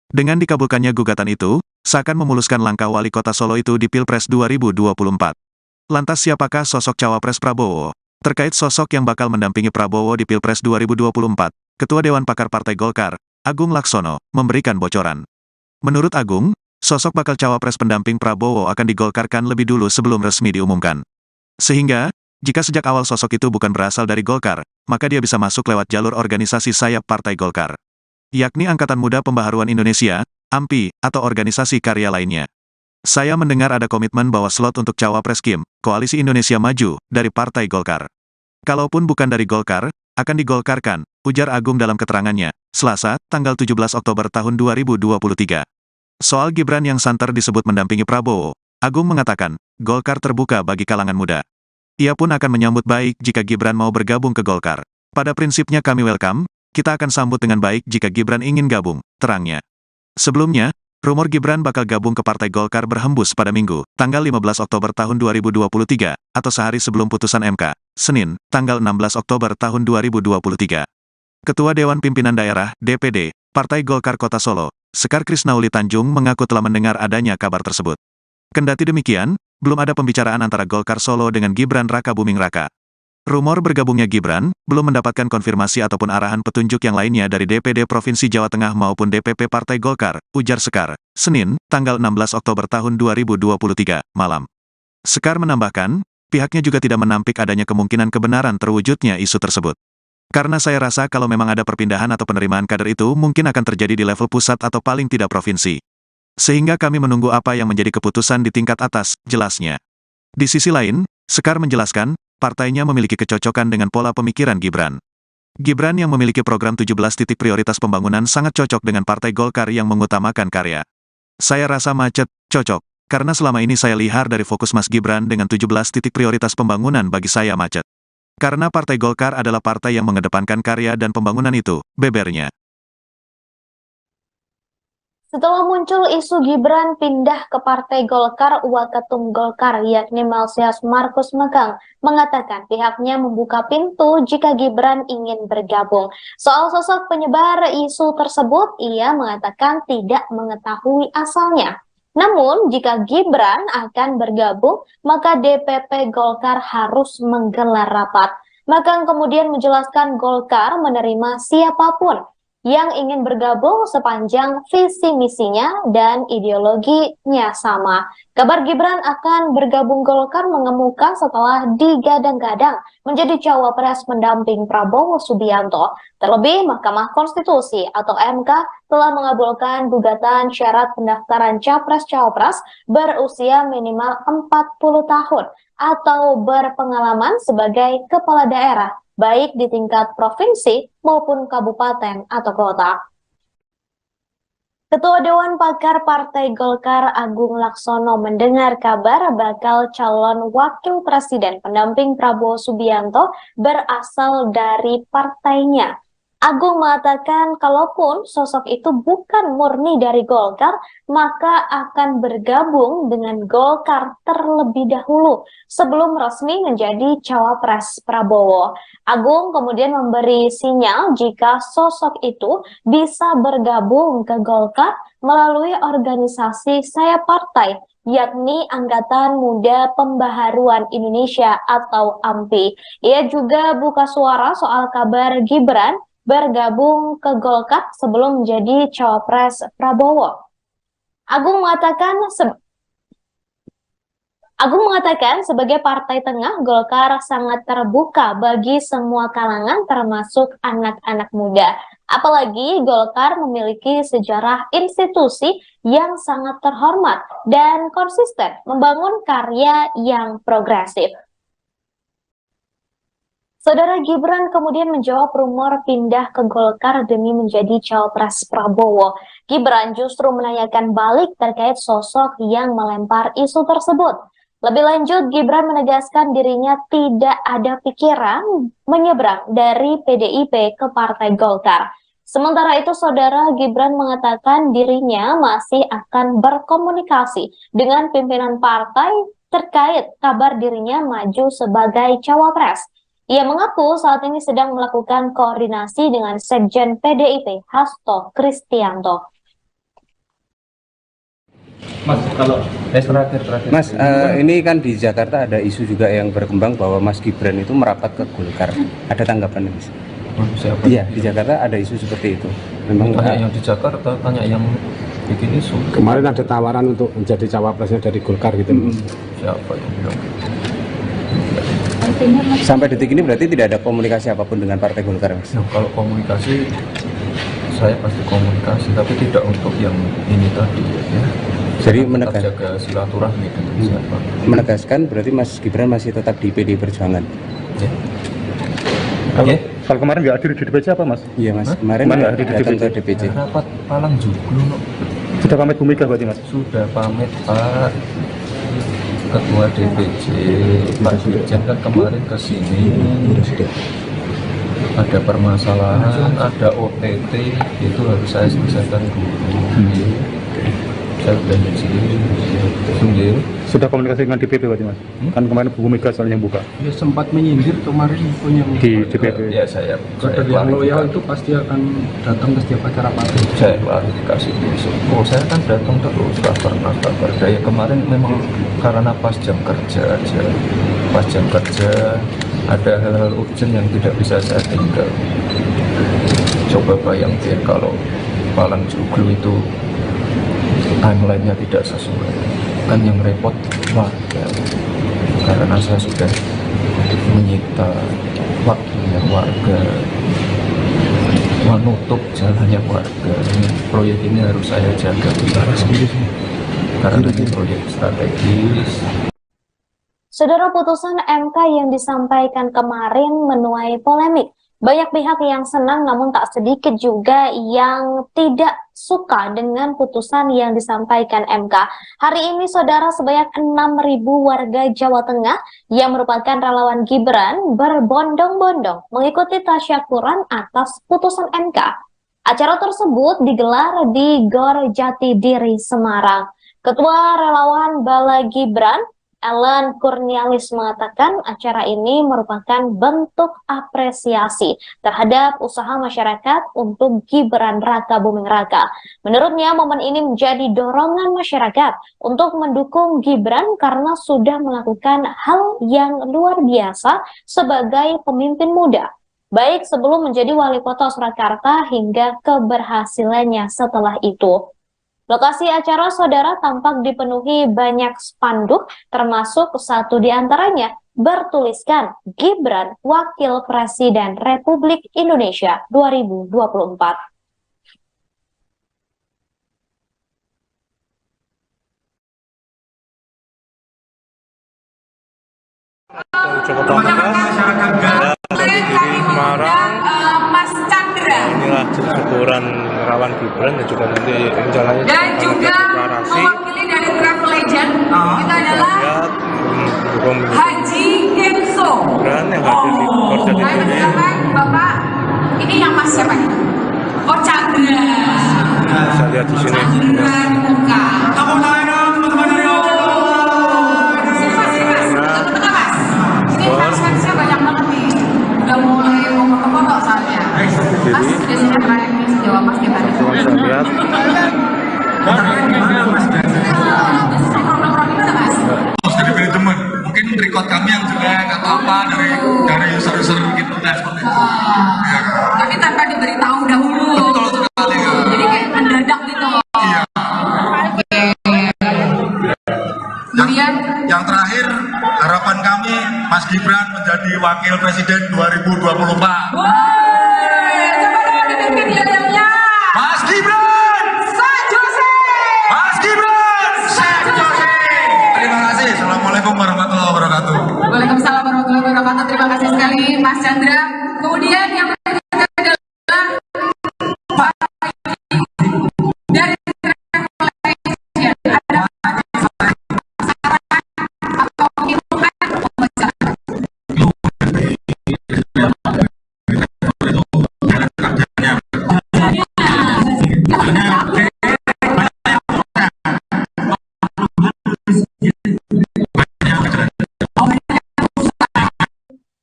A: Dengan dikabulkannya gugatan itu, seakan memuluskan langkah wali kota Solo itu di Pilpres 2024. Lantas siapakah sosok cawapres Prabowo? Terkait sosok yang bakal mendampingi Prabowo di Pilpres 2024, Ketua Dewan Pakar Partai Golkar, Agung Laksono, memberikan bocoran. Menurut Agung, sosok bakal cawapres pendamping Prabowo akan digolkarkan lebih dulu sebelum resmi diumumkan. Sehingga, jika sejak awal sosok itu bukan berasal dari Golkar, maka dia bisa masuk lewat jalur organisasi sayap Partai Golkar, yakni Angkatan Muda Pembaharuan Indonesia, AMPI, atau organisasi karya lainnya. Saya mendengar ada komitmen bahwa slot untuk cawapres Kim, Koalisi Indonesia Maju, dari Partai Golkar. Kalaupun bukan dari Golkar, akan digolkarkan, ujar Agung dalam keterangannya, Selasa, tanggal 17 Oktober tahun 2023. Soal Gibran yang santer disebut mendampingi Prabowo, Agung mengatakan, Golkar terbuka bagi kalangan muda. Ia pun akan menyambut baik jika Gibran mau bergabung ke Golkar. Pada prinsipnya kami welcome, kita akan sambut dengan baik jika Gibran ingin gabung, terangnya. Sebelumnya, rumor Gibran bakal gabung ke Partai Golkar berhembus pada Minggu, tanggal 15 Oktober tahun 2023, atau sehari sebelum putusan MK, Senin, tanggal 16 Oktober tahun 2023. Ketua Dewan Pimpinan Daerah, DPD, Partai Golkar Kota Solo, Sekar Krisnauli Tanjung mengaku telah mendengar adanya kabar tersebut. Kendati demikian, belum ada pembicaraan antara Golkar Solo dengan Gibran Rakabuming Raka. Rumor bergabungnya Gibran belum mendapatkan konfirmasi ataupun arahan petunjuk yang lainnya dari DPD Provinsi Jawa Tengah maupun DPP Partai Golkar, ujar Sekar, Senin, tanggal 16 Oktober tahun 2023, malam. Sekar menambahkan, pihaknya juga tidak menampik adanya kemungkinan kebenaran terwujudnya isu tersebut. Karena saya rasa kalau memang ada perpindahan atau penerimaan kader itu mungkin akan terjadi di level pusat atau paling tidak provinsi. Sehingga kami menunggu apa yang menjadi keputusan di tingkat atas, jelasnya. Di sisi lain, Sekar menjelaskan, partainya memiliki kecocokan dengan pola pemikiran Gibran. Gibran yang memiliki program 17 titik prioritas pembangunan sangat cocok dengan Partai Golkar yang mengutamakan karya. Saya rasa macet, cocok, karena selama ini saya lihat dari fokus Mas Gibran dengan 17 titik prioritas pembangunan bagi saya macet. Karena Partai Golkar adalah partai yang mengedepankan karya dan pembangunan itu, bebernya.
B: Setelah muncul isu Gibran pindah ke Partai Golkar, Waketum Golkar yakni Melsias Markus Megang mengatakan pihaknya membuka pintu jika Gibran ingin bergabung. Soal sosok penyebar isu tersebut, ia mengatakan tidak mengetahui asalnya. Namun, jika Gibran akan bergabung, maka DPP Golkar harus menggelar rapat. Makang kemudian menjelaskan Golkar menerima siapapun yang ingin bergabung sepanjang visi misinya dan ideologinya sama. Kabar Gibran akan bergabung Golkar mengemuka setelah digadang-gadang menjadi cawapres pendamping Prabowo Subianto. Terlebih, Mahkamah Konstitusi atau MK telah mengabulkan gugatan syarat pendaftaran capres-cawapres berusia minimal 40 tahun atau berpengalaman sebagai kepala daerah, baik di tingkat provinsi maupun kabupaten atau kota. Ketua Dewan Pakar Partai Golkar Agung Laksono mendengar kabar bakal calon wakil presiden pendamping Prabowo Subianto berasal dari partainya. Agung mengatakan kalaupun sosok itu bukan murni dari Golkar, maka akan bergabung dengan Golkar terlebih dahulu sebelum resmi menjadi cawapres Prabowo. Agung kemudian memberi sinyal jika sosok itu bisa bergabung ke Golkar melalui organisasi sayap partai, yakni Angkatan Muda Pembaharuan Indonesia atau AMPI. Ia juga buka suara soal kabar Gibran bergabung ke Golkar sebelum menjadi cawapres Prabowo. Agung mengatakan sebagai partai tengah, Golkar sangat terbuka bagi semua kalangan termasuk anak-anak muda. Apalagi Golkar memiliki sejarah institusi yang sangat terhormat dan konsisten membangun karya yang progresif. Saudara Gibran kemudian menjawab rumor pindah ke Golkar demi menjadi cawapres Prabowo. Gibran justru menanyakan balik terkait sosok yang melempar isu tersebut. Lebih lanjut, Gibran menegaskan dirinya tidak ada pikiran menyeberang dari PDIP ke Partai Golkar. Sementara itu, saudara Gibran mengatakan dirinya masih akan berkomunikasi dengan pimpinan partai terkait kabar dirinya maju sebagai cawapres. Ia mengaku saat ini sedang melakukan koordinasi dengan Sekjen PDIP, Hasto Kristianto.
C: Mas, kalau terakhir.
D: Mas, ini kan di Jakarta ada isu juga yang berkembang bahwa Mas Gibran itu merapat ke Golkar. Ada tanggapan, Mas?
C: Siapa?
D: Iya, di Jakarta ada isu seperti itu. Memang
C: tanya yang di Jakarta, tanya yang bikin isu.
F: Kemarin ada tawaran untuk menjadi cawapresnya dari Golkar gitu.
C: Siapa yang bilang?
D: Sampai detik ini berarti tidak ada komunikasi apapun dengan Partai Golkar, Mas?
C: Nah, kalau komunikasi, saya pasti komunikasi, tapi tidak untuk yang ini tadi ya.
D: Jadi
C: jaga silaturahmi dengan siapa.
D: Menegaskan berarti Mas Gibran masih tetap di PD Perjuangan.
C: Ya.
E: Kalau kemarin nggak hadir di DPC apa, Mas?
D: Iya, Mas. Kemarin
E: nggak hadir di
D: datang
E: DPC.
D: ke DPC.
C: Rapat Palang Joglo.
E: Sudah pamit Bu Mega berarti, Mas?
C: Sudah pamit Pak Ketua DPC, Pak Dirjen kan kemarin ke sini. Ada permasalahan, ada OTT, itu harus saya selesaikan dulu. Saya sudah sendiri.
E: Sudah komunikasi dengan DPP berarti, Mas? Kan kemarin Bu Mega soalnya yang buka.
F: Ya sempat menyindir kemarin punya
E: Di DPP.
C: Ya saya
F: kader yang loyal itu pasti akan datang ke setiap acara partai.
C: Saya klarifikasi besok. Oh, saya kan datang terus, tak pernah daya. Kemarin memang karena pas jam kerja aja. Pas jam kerja ada hal-hal urgent yang tidak bisa saya tinggal. Coba bayangin kalau Palang Joglo itu timeline-nya tidak sesuai, kan yang repot warga, karena saya sudah menyita waktunya warga, menutup jalannya warga. Proyek ini harus saya jaga karena ini proyek strategis.
B: Saudara, putusan MK yang disampaikan kemarin menuai polemik. Banyak pihak yang senang namun tak sedikit juga yang tidak suka dengan putusan yang disampaikan MK. Hari ini saudara, sebanyak 6.000 warga Jawa Tengah yang merupakan relawan Gibran berbondong-bondong mengikuti tasyakuran atas putusan MK. Acara tersebut digelar di Gor Jatidiri, Semarang. Ketua Relawan Bala Gibran, Ellen Kurnialis mengatakan acara ini merupakan bentuk apresiasi terhadap usaha masyarakat untuk Gibran Raka Buming Raka. Menurutnya, momen ini menjadi dorongan masyarakat untuk mendukung Gibran karena sudah melakukan hal yang luar biasa sebagai pemimpin muda, baik sebelum menjadi wali kota Surakarta hingga keberhasilannya setelah itu. Lokasi acara saudara tampak dipenuhi banyak spanduk, termasuk satu di antaranya bertuliskan Gibran Wakil Presiden Republik Indonesia 2024.
G: Cukup pamungkas dan dari Semarang.
H: Mas Chandra
G: Inilah syukuran relawan Gibran dan juga nanti rencananya
H: dan juga
G: deklarasi.
H: mewakili dari Travel Legend kita adalah
G: Lihat mendukung
H: Haji Kenso.
G: Gibran yang hadir di Korja di
H: Saya
G: sini.
H: persilakan Bapak, ini yang Mas siapa ini? Oh Chandra.
G: Bisa lihat di sini.
H: Chandra dibuka. Ini fansnya banyak banget nih. Udah mulai mau foto-foto soalnya. Mas biasanya terakhir di Jawa Mas di mana?
G: Bisa lihat.
H: Program-program itu Mas.
I: Terus jadi manajemen, mungkin record kami yang jelek atau apa dari user-user gitu dan seperti itu.
H: Tapi tanpa diberitahu dahulu.
I: Betul sekali.
H: Jadi kayak mendadak gitu.
I: Iya.
H: Kemudian
I: Yang terakhir, harapan kami Mas Gibran menjadi Wakil Presiden 2024.
H: coba dong dipimpin yel-yelnya.
I: Mas Gibran!
H: Pak Jose.
I: Mas Gibran! Chef Jose! Terima kasih. Assalamualaikum warahmatullahi wabarakatuh.
H: Waalaikumsalam warahmatullahi wabarakatuh. Terima kasih sekali Mas Chandra. Kemudian yang berikutnya adalah Pak dari Travel Legend. Ada atau hitungan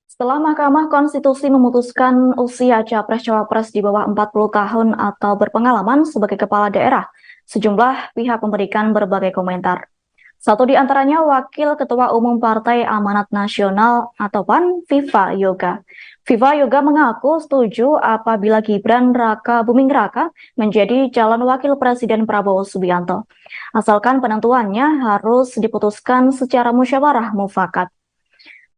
J: Setelah Mahkamah Konstitusi memutuskan usia Capres-Cawapres di bawah 40 tahun atau berpengalaman sebagai kepala daerah, sejumlah pihak memberikan berbagai komentar. Satu di antaranya Wakil Ketua Umum Partai Amanat Nasional atau PAN, Viva Yoga. Viva Yoga mengaku setuju apabila Gibran Raka Buming Raka menjadi calon Wakil Presiden Prabowo Subianto. Asalkan penentuannya harus diputuskan secara musyawarah mufakat.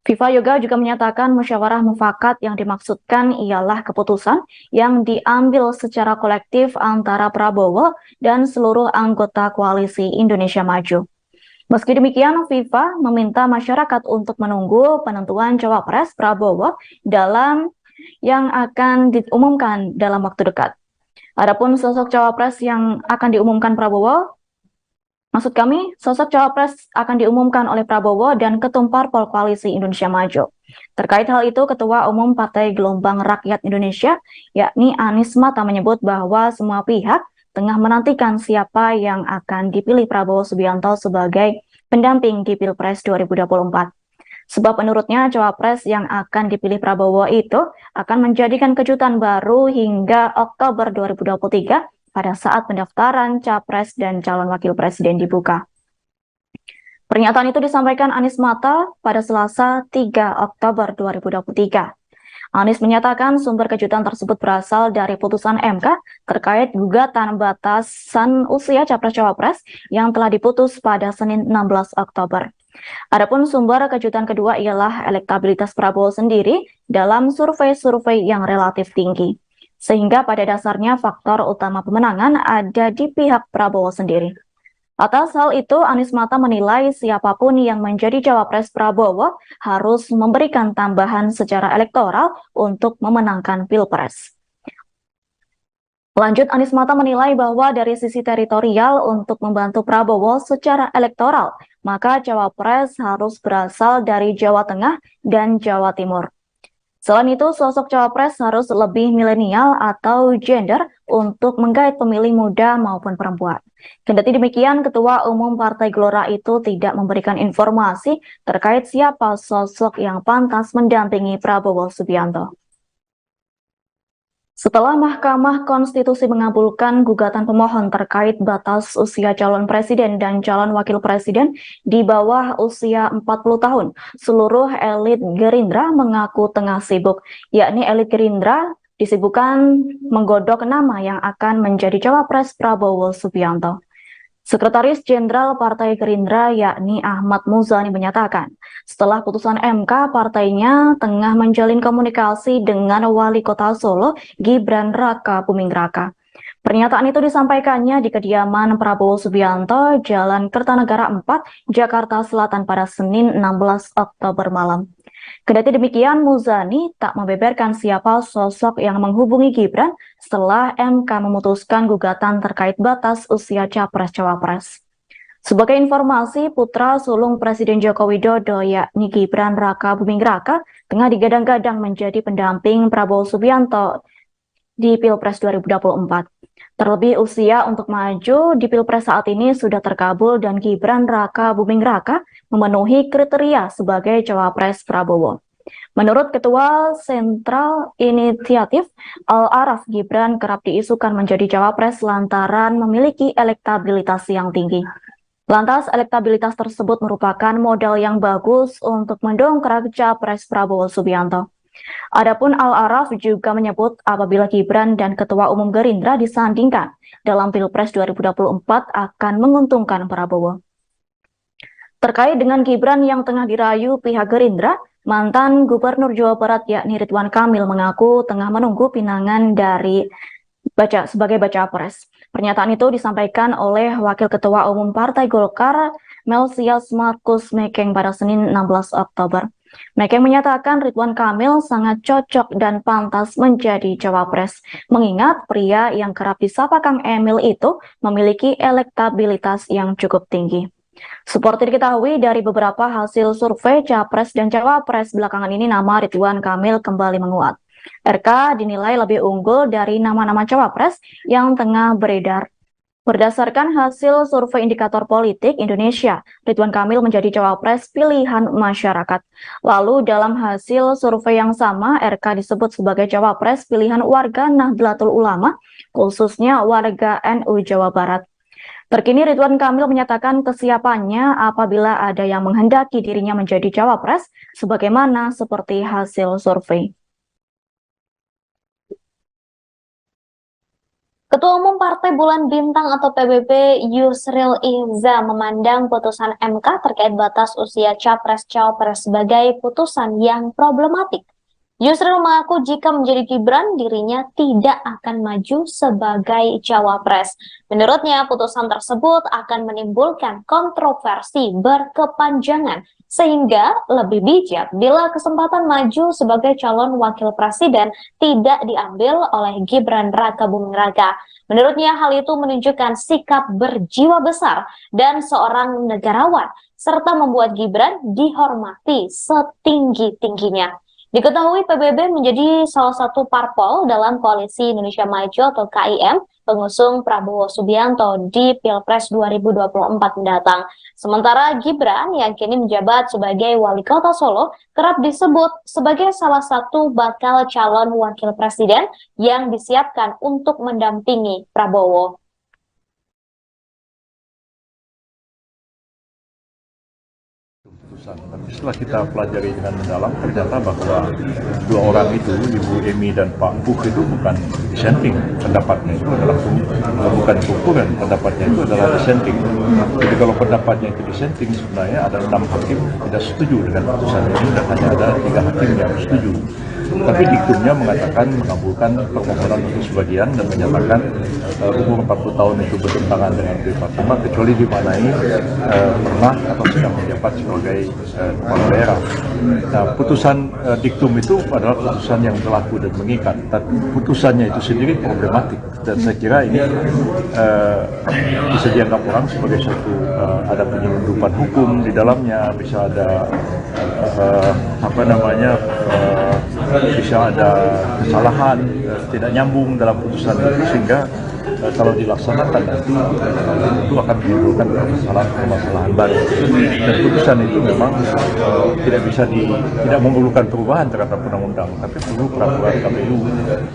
J: Viva Yoga juga menyatakan musyawarah mufakat yang dimaksudkan ialah keputusan yang diambil secara kolektif antara Prabowo dan seluruh anggota koalisi Indonesia Maju. Meski demikian, Viva meminta masyarakat untuk menunggu penentuan Cawapres Prabowo yang akan diumumkan dalam waktu dekat. Adapun sosok Cawapres yang akan diumumkan sosok Cawapres akan diumumkan oleh Prabowo dan Ketum Parpol Koalisi Indonesia Maju. Terkait hal itu, Ketua Umum Partai Gelombang Rakyat Indonesia, yakni Anies Mata menyebut bahwa semua pihak tengah menantikan siapa yang akan dipilih Prabowo Subianto sebagai pendamping di Pilpres 2024. Sebab menurutnya Cawapres yang akan dipilih Prabowo itu akan menjadikan kejutan baru hingga Oktober 2023 pada saat pendaftaran Capres dan calon Wakil Presiden dibuka. Pernyataan itu disampaikan Anies Mata pada Selasa 3 Oktober 2023. Anies menyatakan sumber kejutan tersebut berasal dari putusan MK terkait gugatan batasan usia Capres-Cawapres yang telah diputus pada Senin 16 Oktober. Adapun sumber kejutan kedua ialah elektabilitas Prabowo sendiri dalam survei-survei yang relatif tinggi. Sehingga pada dasarnya faktor utama pemenangan ada di pihak Prabowo sendiri. Atas hal itu, Anies Mata menilai siapapun yang menjadi Cawapres Prabowo harus memberikan tambahan secara elektoral untuk memenangkan Pilpres. Lanjut, Anies Mata menilai bahwa dari sisi teritorial untuk membantu Prabowo secara elektoral, maka Cawapres harus berasal dari Jawa Tengah dan Jawa Timur. Selain itu, sosok cawapres harus lebih milenial atau gender untuk menggait pemilih muda maupun perempuan. Kendati demikian, Ketua Umum Partai Gelora itu tidak memberikan informasi terkait siapa sosok yang pantas mendampingi Prabowo Subianto. Setelah Mahkamah Konstitusi mengabulkan gugatan pemohon terkait batas usia calon presiden dan calon wakil presiden di bawah usia 40 tahun, seluruh elit Gerindra mengaku tengah sibuk, yakni elit Gerindra disibukkan menggodok nama yang akan menjadi cawapres Prabowo Subianto. Sekretaris Jenderal Partai Gerindra yakni Ahmad Muzani menyatakan, setelah putusan MK, partainya tengah menjalin komunikasi dengan Wali Kota Solo, Gibran Raka Buming Raka. Pernyataan itu disampaikannya di kediaman Prabowo Subianto, Jalan Kertanegara 4, Jakarta Selatan pada Senin 16 Oktober malam. Kendati demikian, Muzani tak membeberkan siapa sosok yang menghubungi Gibran setelah MK memutuskan gugatan terkait batas usia capres-cawapres. Sebagai informasi, putra sulung Presiden Joko Widodo yakni Gibran Raka Buming Raka tengah digadang-gadang menjadi pendamping Prabowo Subianto di Pilpres 2024. Terlebih usia untuk maju di Pilpres saat ini sudah terkabul dan Gibran Raka Buming Raka memenuhi kriteria sebagai cawapres Prabowo. Menurut Ketua Sentral Inisiatif Al-Araf, Gibran kerap diisukan menjadi cawapres lantaran memiliki elektabilitas yang tinggi. Lantas, elektabilitas tersebut merupakan modal yang bagus untuk mendongkrak capres Prabowo Subianto. Adapun Al-Araf juga menyebut apabila Gibran dan Ketua Umum Gerindra disandingkan dalam Pilpres 2024 akan menguntungkan Prabowo. Terkait dengan Gibran yang tengah dirayu pihak Gerindra, mantan Gubernur Jawa Barat yakni Ridwan Kamil mengaku tengah menunggu pinangan dari sebagai baca pres. Pernyataan itu disampaikan oleh Wakil Ketua Umum Partai Golkar, Melsias Markus Mekeng pada Senin 16 Oktober. Mekeng menyatakan Ridwan Kamil sangat cocok dan pantas menjadi cawapres, mengingat pria yang kerap disapa Kang Emil itu memiliki elektabilitas yang cukup tinggi. Seperti diketahui dari beberapa hasil survei capres dan cawapres belakangan ini, nama Ridwan Kamil kembali menguat. RK dinilai lebih unggul dari nama-nama cawapres yang tengah beredar. Berdasarkan hasil survei indikator politik Indonesia, Ridwan Kamil menjadi cawapres pilihan masyarakat. Lalu dalam hasil survei yang sama, RK disebut sebagai cawapres pilihan warga Nahdlatul Ulama, khususnya warga NU Jawa Barat. Terkini Ridwan Kamil menyatakan kesiapannya apabila ada yang menghendaki dirinya menjadi cawapres, sebagaimana seperti hasil survei.
B: Ketua Umum Partai Bulan Bintang atau PBB Yusril Ihza memandang putusan MK terkait batas usia capres-cawapres sebagai putusan yang problematik. Yusril mengaku jika menjadi Gibran, dirinya tidak akan maju sebagai cawapres. Menurutnya, putusan tersebut akan menimbulkan kontroversi berkepanjangan, sehingga lebih bijak bila kesempatan maju sebagai calon wakil presiden tidak diambil oleh Gibran Raka Buming Raka. Menurutnya, hal itu menunjukkan sikap berjiwa besar dan seorang negarawan, serta membuat Gibran dihormati setinggi-tingginya. Diketahui PBB menjadi salah satu parpol dalam Koalisi Indonesia Maju atau KIM pengusung Prabowo Subianto di Pilpres 2024 mendatang. Sementara Gibran yang kini menjabat sebagai Wali Kota Solo kerap disebut sebagai salah satu bakal calon wakil presiden yang disiapkan untuk mendampingi Prabowo.
K: Tapi setelah kita pelajari dengan mendalam, ternyata bahwa dua orang itu, Ibu Emi dan Pak Buk itu bukan dissenting, pendapatnya itu adalah bukan kumpulan, pendapatnya itu adalah dissenting. Jadi kalau pendapatnya itu dissenting, sebenarnya ada 6 hakim tidak setuju dengan putusan ini dan hanya ada 3 hakim yang setuju. Tapi diktumnya mengatakan mengabulkan permohonan untuk sebagian dan menyatakan umur 40 tahun itu bertentangan dengan PP45 kecuali dimanai pernah atau sedang menjabat sebagai kepala daerah. Nah, putusan diktum itu adalah putusan yang berlaku dan mengikat. Dan putusannya itu sendiri problematik dan saya kira ini bisa dianggap orang sebagai satu ada penyelundupan hukum di dalamnya, bisa ada bisa ada kesalahan, tidak nyambung dalam putusan itu, sehingga kalau dilaksanakan nanti itu akan menimbulkan permasalahan baru. Dan putusan itu memang tidak memerlukan perubahan terhadap undang-undang, tapi perlu peraturan KPU.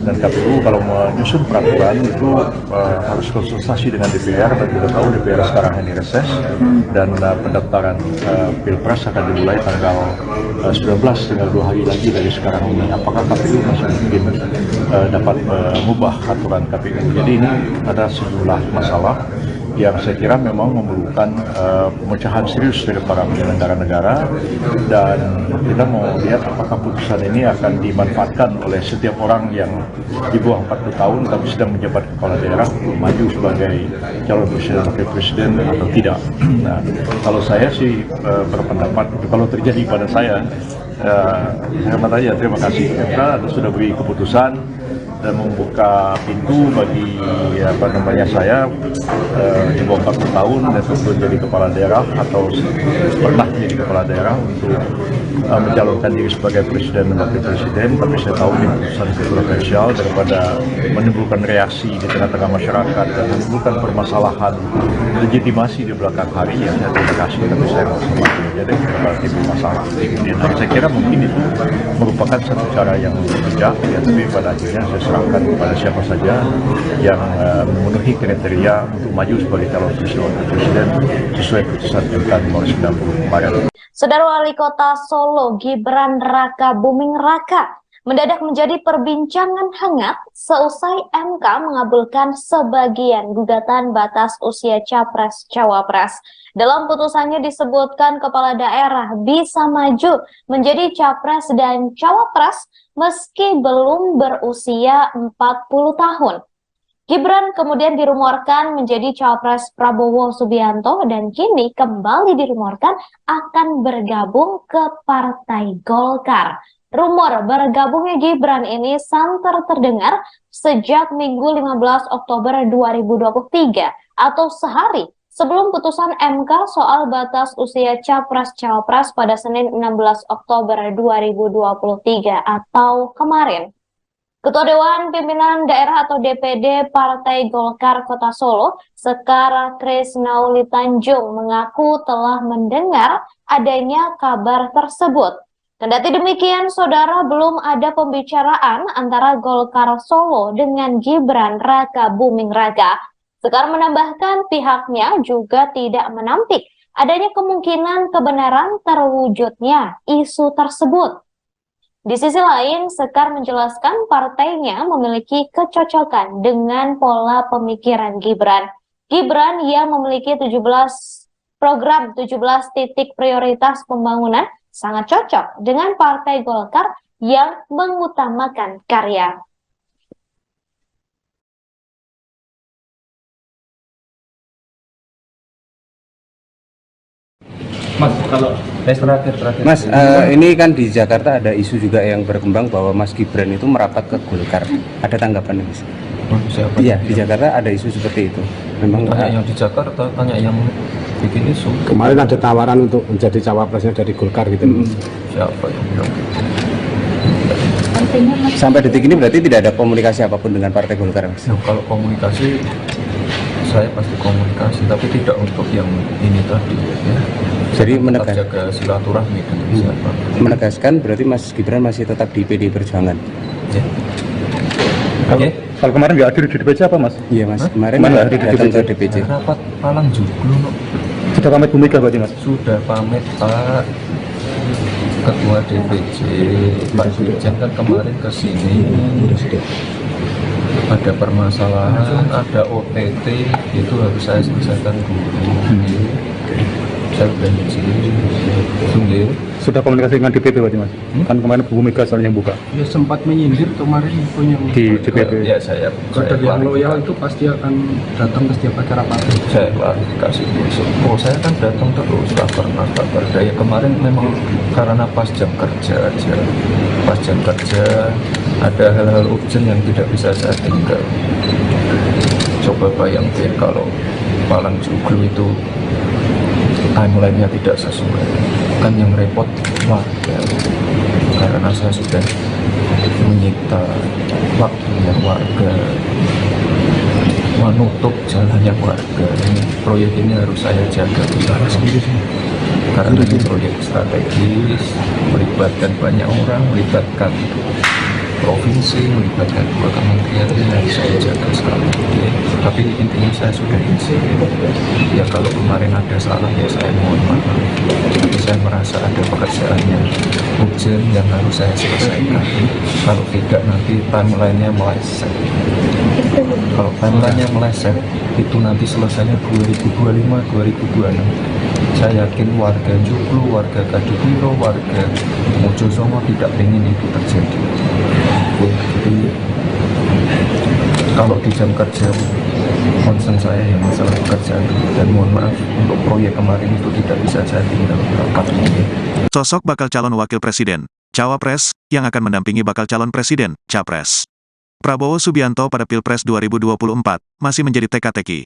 K: Dan KPU kalau menyusun peraturan itu harus konsultasi dengan DPR, dan kita tahu DPR sekarang ini reses, dan pendaftaran Pilpres akan dimulai tanggal 19, tinggal 2 hari lagi dari sekarang ini. Apakah KPU masih mungkin dapat mengubah aturan KPU? Jadi ini ada sejumlah masalah yang saya kira memang memerlukan pemecahan serius dari para penyelenggara negara, dan kita mau lihat apakah putusan ini akan dimanfaatkan oleh setiap orang yang di bawah 40 tahun tapi sedang menjabat kepala daerah untuk maju sebagai calon presiden atau wakil presiden atau tidak. Nah, kalau saya sih berpendapat kalau terjadi pada saya aja terima kasih, karena sudah beri keputusan dan membuka pintu bagi saya di bawah 40 tahun dan tentu jadi kepala daerah atau pernah menjadi kepala daerah untuk mencalonkan diri sebagai presiden dan wakil presiden. Tapi saya tahu ini keputusan kontroversial, daripada menimbulkan reaksi di tengah-tengah masyarakat dan menimbulkan permasalahan legitimasi di belakang hari, ya saya terima kasih, tapi saya mau semakin jadi timbul masalah. Dan saya kira mungkin itu merupakan satu cara yang bijak, ya, tapi pada akhirnya saya serahkan kepada siapa saja yang memenuhi kriteria untuk maju sebagai calon presiden sesuai putusan MK nomor 90 kemarin.
B: Saudara Wali Kota Solo Gibran Raka Buming Raka mendadak menjadi perbincangan hangat seusai MK mengabulkan sebagian gugatan batas usia Capres-Cawapres. Dalam putusannya disebutkan kepala daerah bisa maju menjadi Capres dan Cawapres meski belum berusia 40 tahun. Gibran kemudian dirumorkan menjadi Cawapres Prabowo Subianto dan kini kembali dirumorkan akan bergabung ke Partai Golkar. Rumor bergabungnya Gibran ini santer terdengar sejak Minggu 15 Oktober 2023 atau sehari sebelum putusan MK soal batas usia Capres-Cawapres pada Senin 16 Oktober 2023 atau kemarin. Ketua Dewan Pimpinan Daerah atau DPD Partai Golkar Kota Solo, Sekar Krisnauli Tanjung, mengaku telah mendengar adanya kabar tersebut. Kendati demikian, saudara, belum ada pembicaraan antara Golkar Solo dengan Gibran Raka Buming Raka. Sekar menambahkan pihaknya juga tidak menampik adanya kemungkinan kebenaran terwujudnya isu tersebut. Di sisi lain, Sekar menjelaskan partainya memiliki kecocokan dengan pola pemikiran Gibran. Gibran yang memiliki 17 titik prioritas pembangunan sangat cocok dengan Partai Golkar yang mengutamakan karya.
C: Mas, kalau terakhir.
D: Mas, ini kan di Jakarta ada isu juga yang berkembang bahwa Mas Gibran itu merapat ke Golkar. Ada tanggapan, Mas?
C: Siapa?
D: Iya, di Jakarta ada isu seperti itu. Memang
C: tanya yang di Jakarta, tanya yang bikin isu.
F: Kemarin ada tawaran untuk menjadi cawapresnya dari Golkar gitu.
C: Siapa yang bilang?
D: Sampai detik ini berarti tidak ada komunikasi apapun dengan Partai Golkar, Mas?
C: Ya, kalau komunikasi, saya pasti komunikasi, tapi tidak untuk yang ini tadi. Ya.
D: Jadi
C: jaga silaturahmi dengan siapa.
D: Menegaskan berarti Mas Gibran masih tetap di PD Perjuangan.
C: Ya.
E: Oke. Kalau kemarin nggak hadir di DPC apa, Mas?
D: Iya, Mas. Kemarin
E: nggak
D: hadir datang ke DPC.
C: Rapat Palang Joglo.
E: Sudah pamit Bu Mega berarti, Mas?
C: Sudah pamit, Pak. Ketua DPC Pak Dirjen kan kemarin ke sini. Ada permasalahan, ada OTT, itu harus saya selesaikan dulu. Saya sudah izin.
E: Sudah komunikasi dengan DPP berarti, Mas? Kan kemarin Bu Mega soalnya yang buka.
F: Ya sempat menyindir kemarin punya
E: Di DPP.
C: Ya, saya
F: yang loyal itu pasti akan datang ke setiap acara partai.
C: Saya klarifikasi besok. Oh, saya kan datang terus, tak pernah berdaya. Kemarin memang karena pas jam kerja aja. Pas jam kerja ada hal-hal urgent yang tidak bisa saya tinggal. Coba bayangkan kalau Palang Joglo itu timeline-nya tidak sesuai, kan yang repot warga. karena saya sudah menyita waktunya warga, menutup jalannya warga. Ini proyek ini harus saya jaga karena ini proyek strategis, melibatkan banyak orang, melibatkan provinsi, melibatkan dua kementerian, ini harus saya jaga sekali. Tapi intinya saya sudah izin. Ya kalau kemarin ada salah ya saya mohon maaf. Tapi saya merasa ada pekerjaan yang urgent yang harus saya selesaikan. Kalau tidak nanti timeline-nya meleset. Kalau timeline-nya meleset itu nanti selesainya 2025, 2026. Saya yakin warga Joglo, warga Kadipiro, warga Mojosongo tidak ingin itu terjadi. Jadi kalau di jam kerja concern saya yang masalah pekerjaan dan mohon maaf untuk proyek kemarin itu tidak bisa jadi dalam rapat ini.
A: Sosok bakal calon wakil presiden, cawapres, yang akan mendampingi bakal calon presiden, capres. Prabowo Subianto pada Pilpres 2024 masih menjadi teka-teki.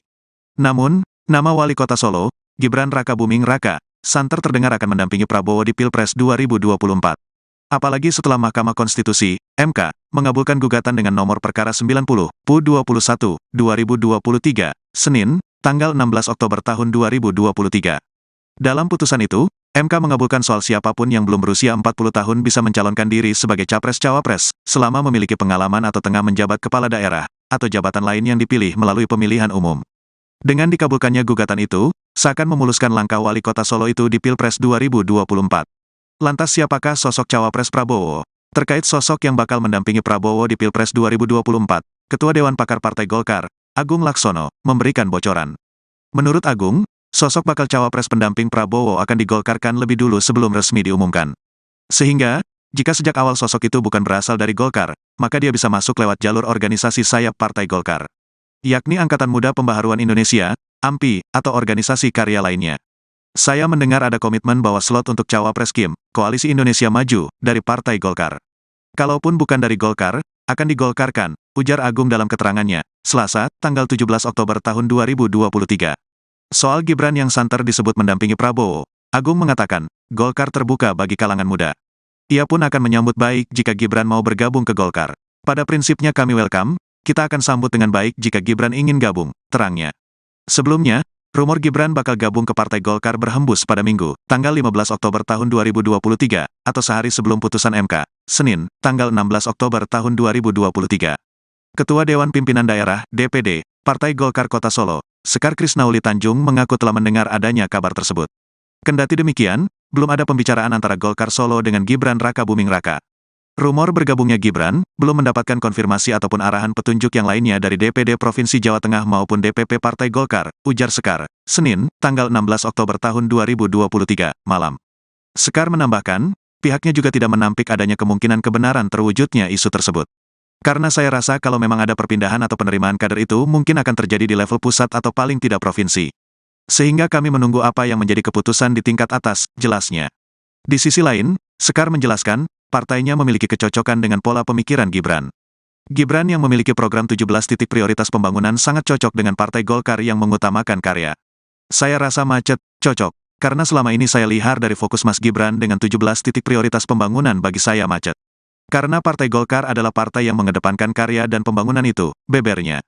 A: Namun, nama wali kota Solo, Gibran Rakabuming Raka, santer terdengar akan mendampingi Prabowo di Pilpres 2024. Apalagi setelah Mahkamah Konstitusi, MK, mengabulkan gugatan dengan nomor perkara 90, PU 21, 2023, Senin, tanggal 16 Oktober tahun 2023. Dalam putusan itu, MK mengabulkan soal siapapun yang belum berusia 40 tahun bisa mencalonkan diri sebagai capres-cawapres, selama memiliki pengalaman atau tengah menjabat kepala daerah, atau jabatan lain yang dipilih melalui pemilihan umum. Dengan dikabulkannya gugatan itu, seakan memuluskan langkah wali kota Solo itu di Pilpres 2024. Lantas siapakah sosok cawapres Prabowo? Terkait sosok yang bakal mendampingi Prabowo di Pilpres 2024, Ketua Dewan Pakar Partai Golkar, Agung Laksono, memberikan bocoran. Menurut Agung, sosok bakal cawapres pendamping Prabowo akan digolkarkan lebih dulu sebelum resmi diumumkan. Sehingga, jika sejak awal sosok itu bukan berasal dari Golkar, maka dia bisa masuk lewat jalur organisasi sayap Partai Golkar, yakni Angkatan Muda Pembaharuan Indonesia, AMPI, atau organisasi karya lainnya. Saya mendengar ada komitmen bahwa slot untuk cawapres KIM, Koalisi Indonesia Maju, dari Partai Golkar. Kalaupun bukan dari Golkar, akan digolkarkan, ujar Agung dalam keterangannya, Selasa, tanggal 17 Oktober tahun 2023. Soal Gibran yang santer disebut mendampingi Prabowo, Agung mengatakan, Golkar terbuka bagi kalangan muda. Ia pun akan menyambut baik jika Gibran mau bergabung ke Golkar. Pada prinsipnya kami welcome, kita akan sambut dengan baik jika Gibran ingin gabung, terangnya. Sebelumnya, rumor Gibran bakal gabung ke Partai Golkar berhembus pada Minggu, tanggal 15 Oktober tahun 2023, atau sehari sebelum putusan MK, Senin, tanggal 16 Oktober tahun 2023. Ketua Dewan Pimpinan Daerah, DPD, Partai Golkar Kota Solo, Sekar Krisnauli Tanjung mengaku telah mendengar adanya kabar tersebut. Kendati demikian, belum ada pembicaraan antara Golkar Solo dengan Gibran Rakabuming Raka. Rumor bergabungnya Gibran belum mendapatkan konfirmasi ataupun arahan petunjuk yang lainnya dari DPD Provinsi Jawa Tengah maupun DPP Partai Golkar, ujar Sekar, Senin, tanggal 16 Oktober tahun 2023, malam. Sekar menambahkan, pihaknya juga tidak menampik adanya kemungkinan kebenaran terwujudnya isu tersebut. Karena saya rasa kalau memang ada perpindahan atau penerimaan kader itu mungkin akan terjadi di level pusat atau paling tidak provinsi. Sehingga kami menunggu apa yang menjadi keputusan di tingkat atas, jelasnya. Di sisi lain, Sekar menjelaskan, partainya memiliki kecocokan dengan pola pemikiran Gibran. Gibran yang memiliki program 17 titik prioritas pembangunan sangat cocok dengan Partai Golkar yang mengutamakan karya. Saya rasa macet, cocok, karena selama ini saya lihat dari fokus Mas Gibran dengan 17 titik prioritas pembangunan bagi saya macet. Karena Partai Golkar adalah partai yang mengedepankan karya dan pembangunan itu, bebernya.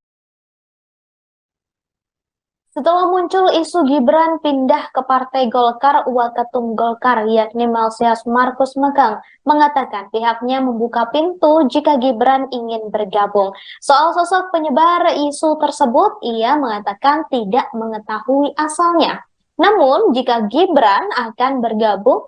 B: Setelah muncul isu Gibran pindah ke Partai Golkar, Waketum Golkar yakni Melsias Markus Megang mengatakan pihaknya membuka pintu jika Gibran ingin bergabung. Soal sosok penyebar isu tersebut, ia mengatakan tidak mengetahui asalnya. Namun, jika Gibran akan bergabung,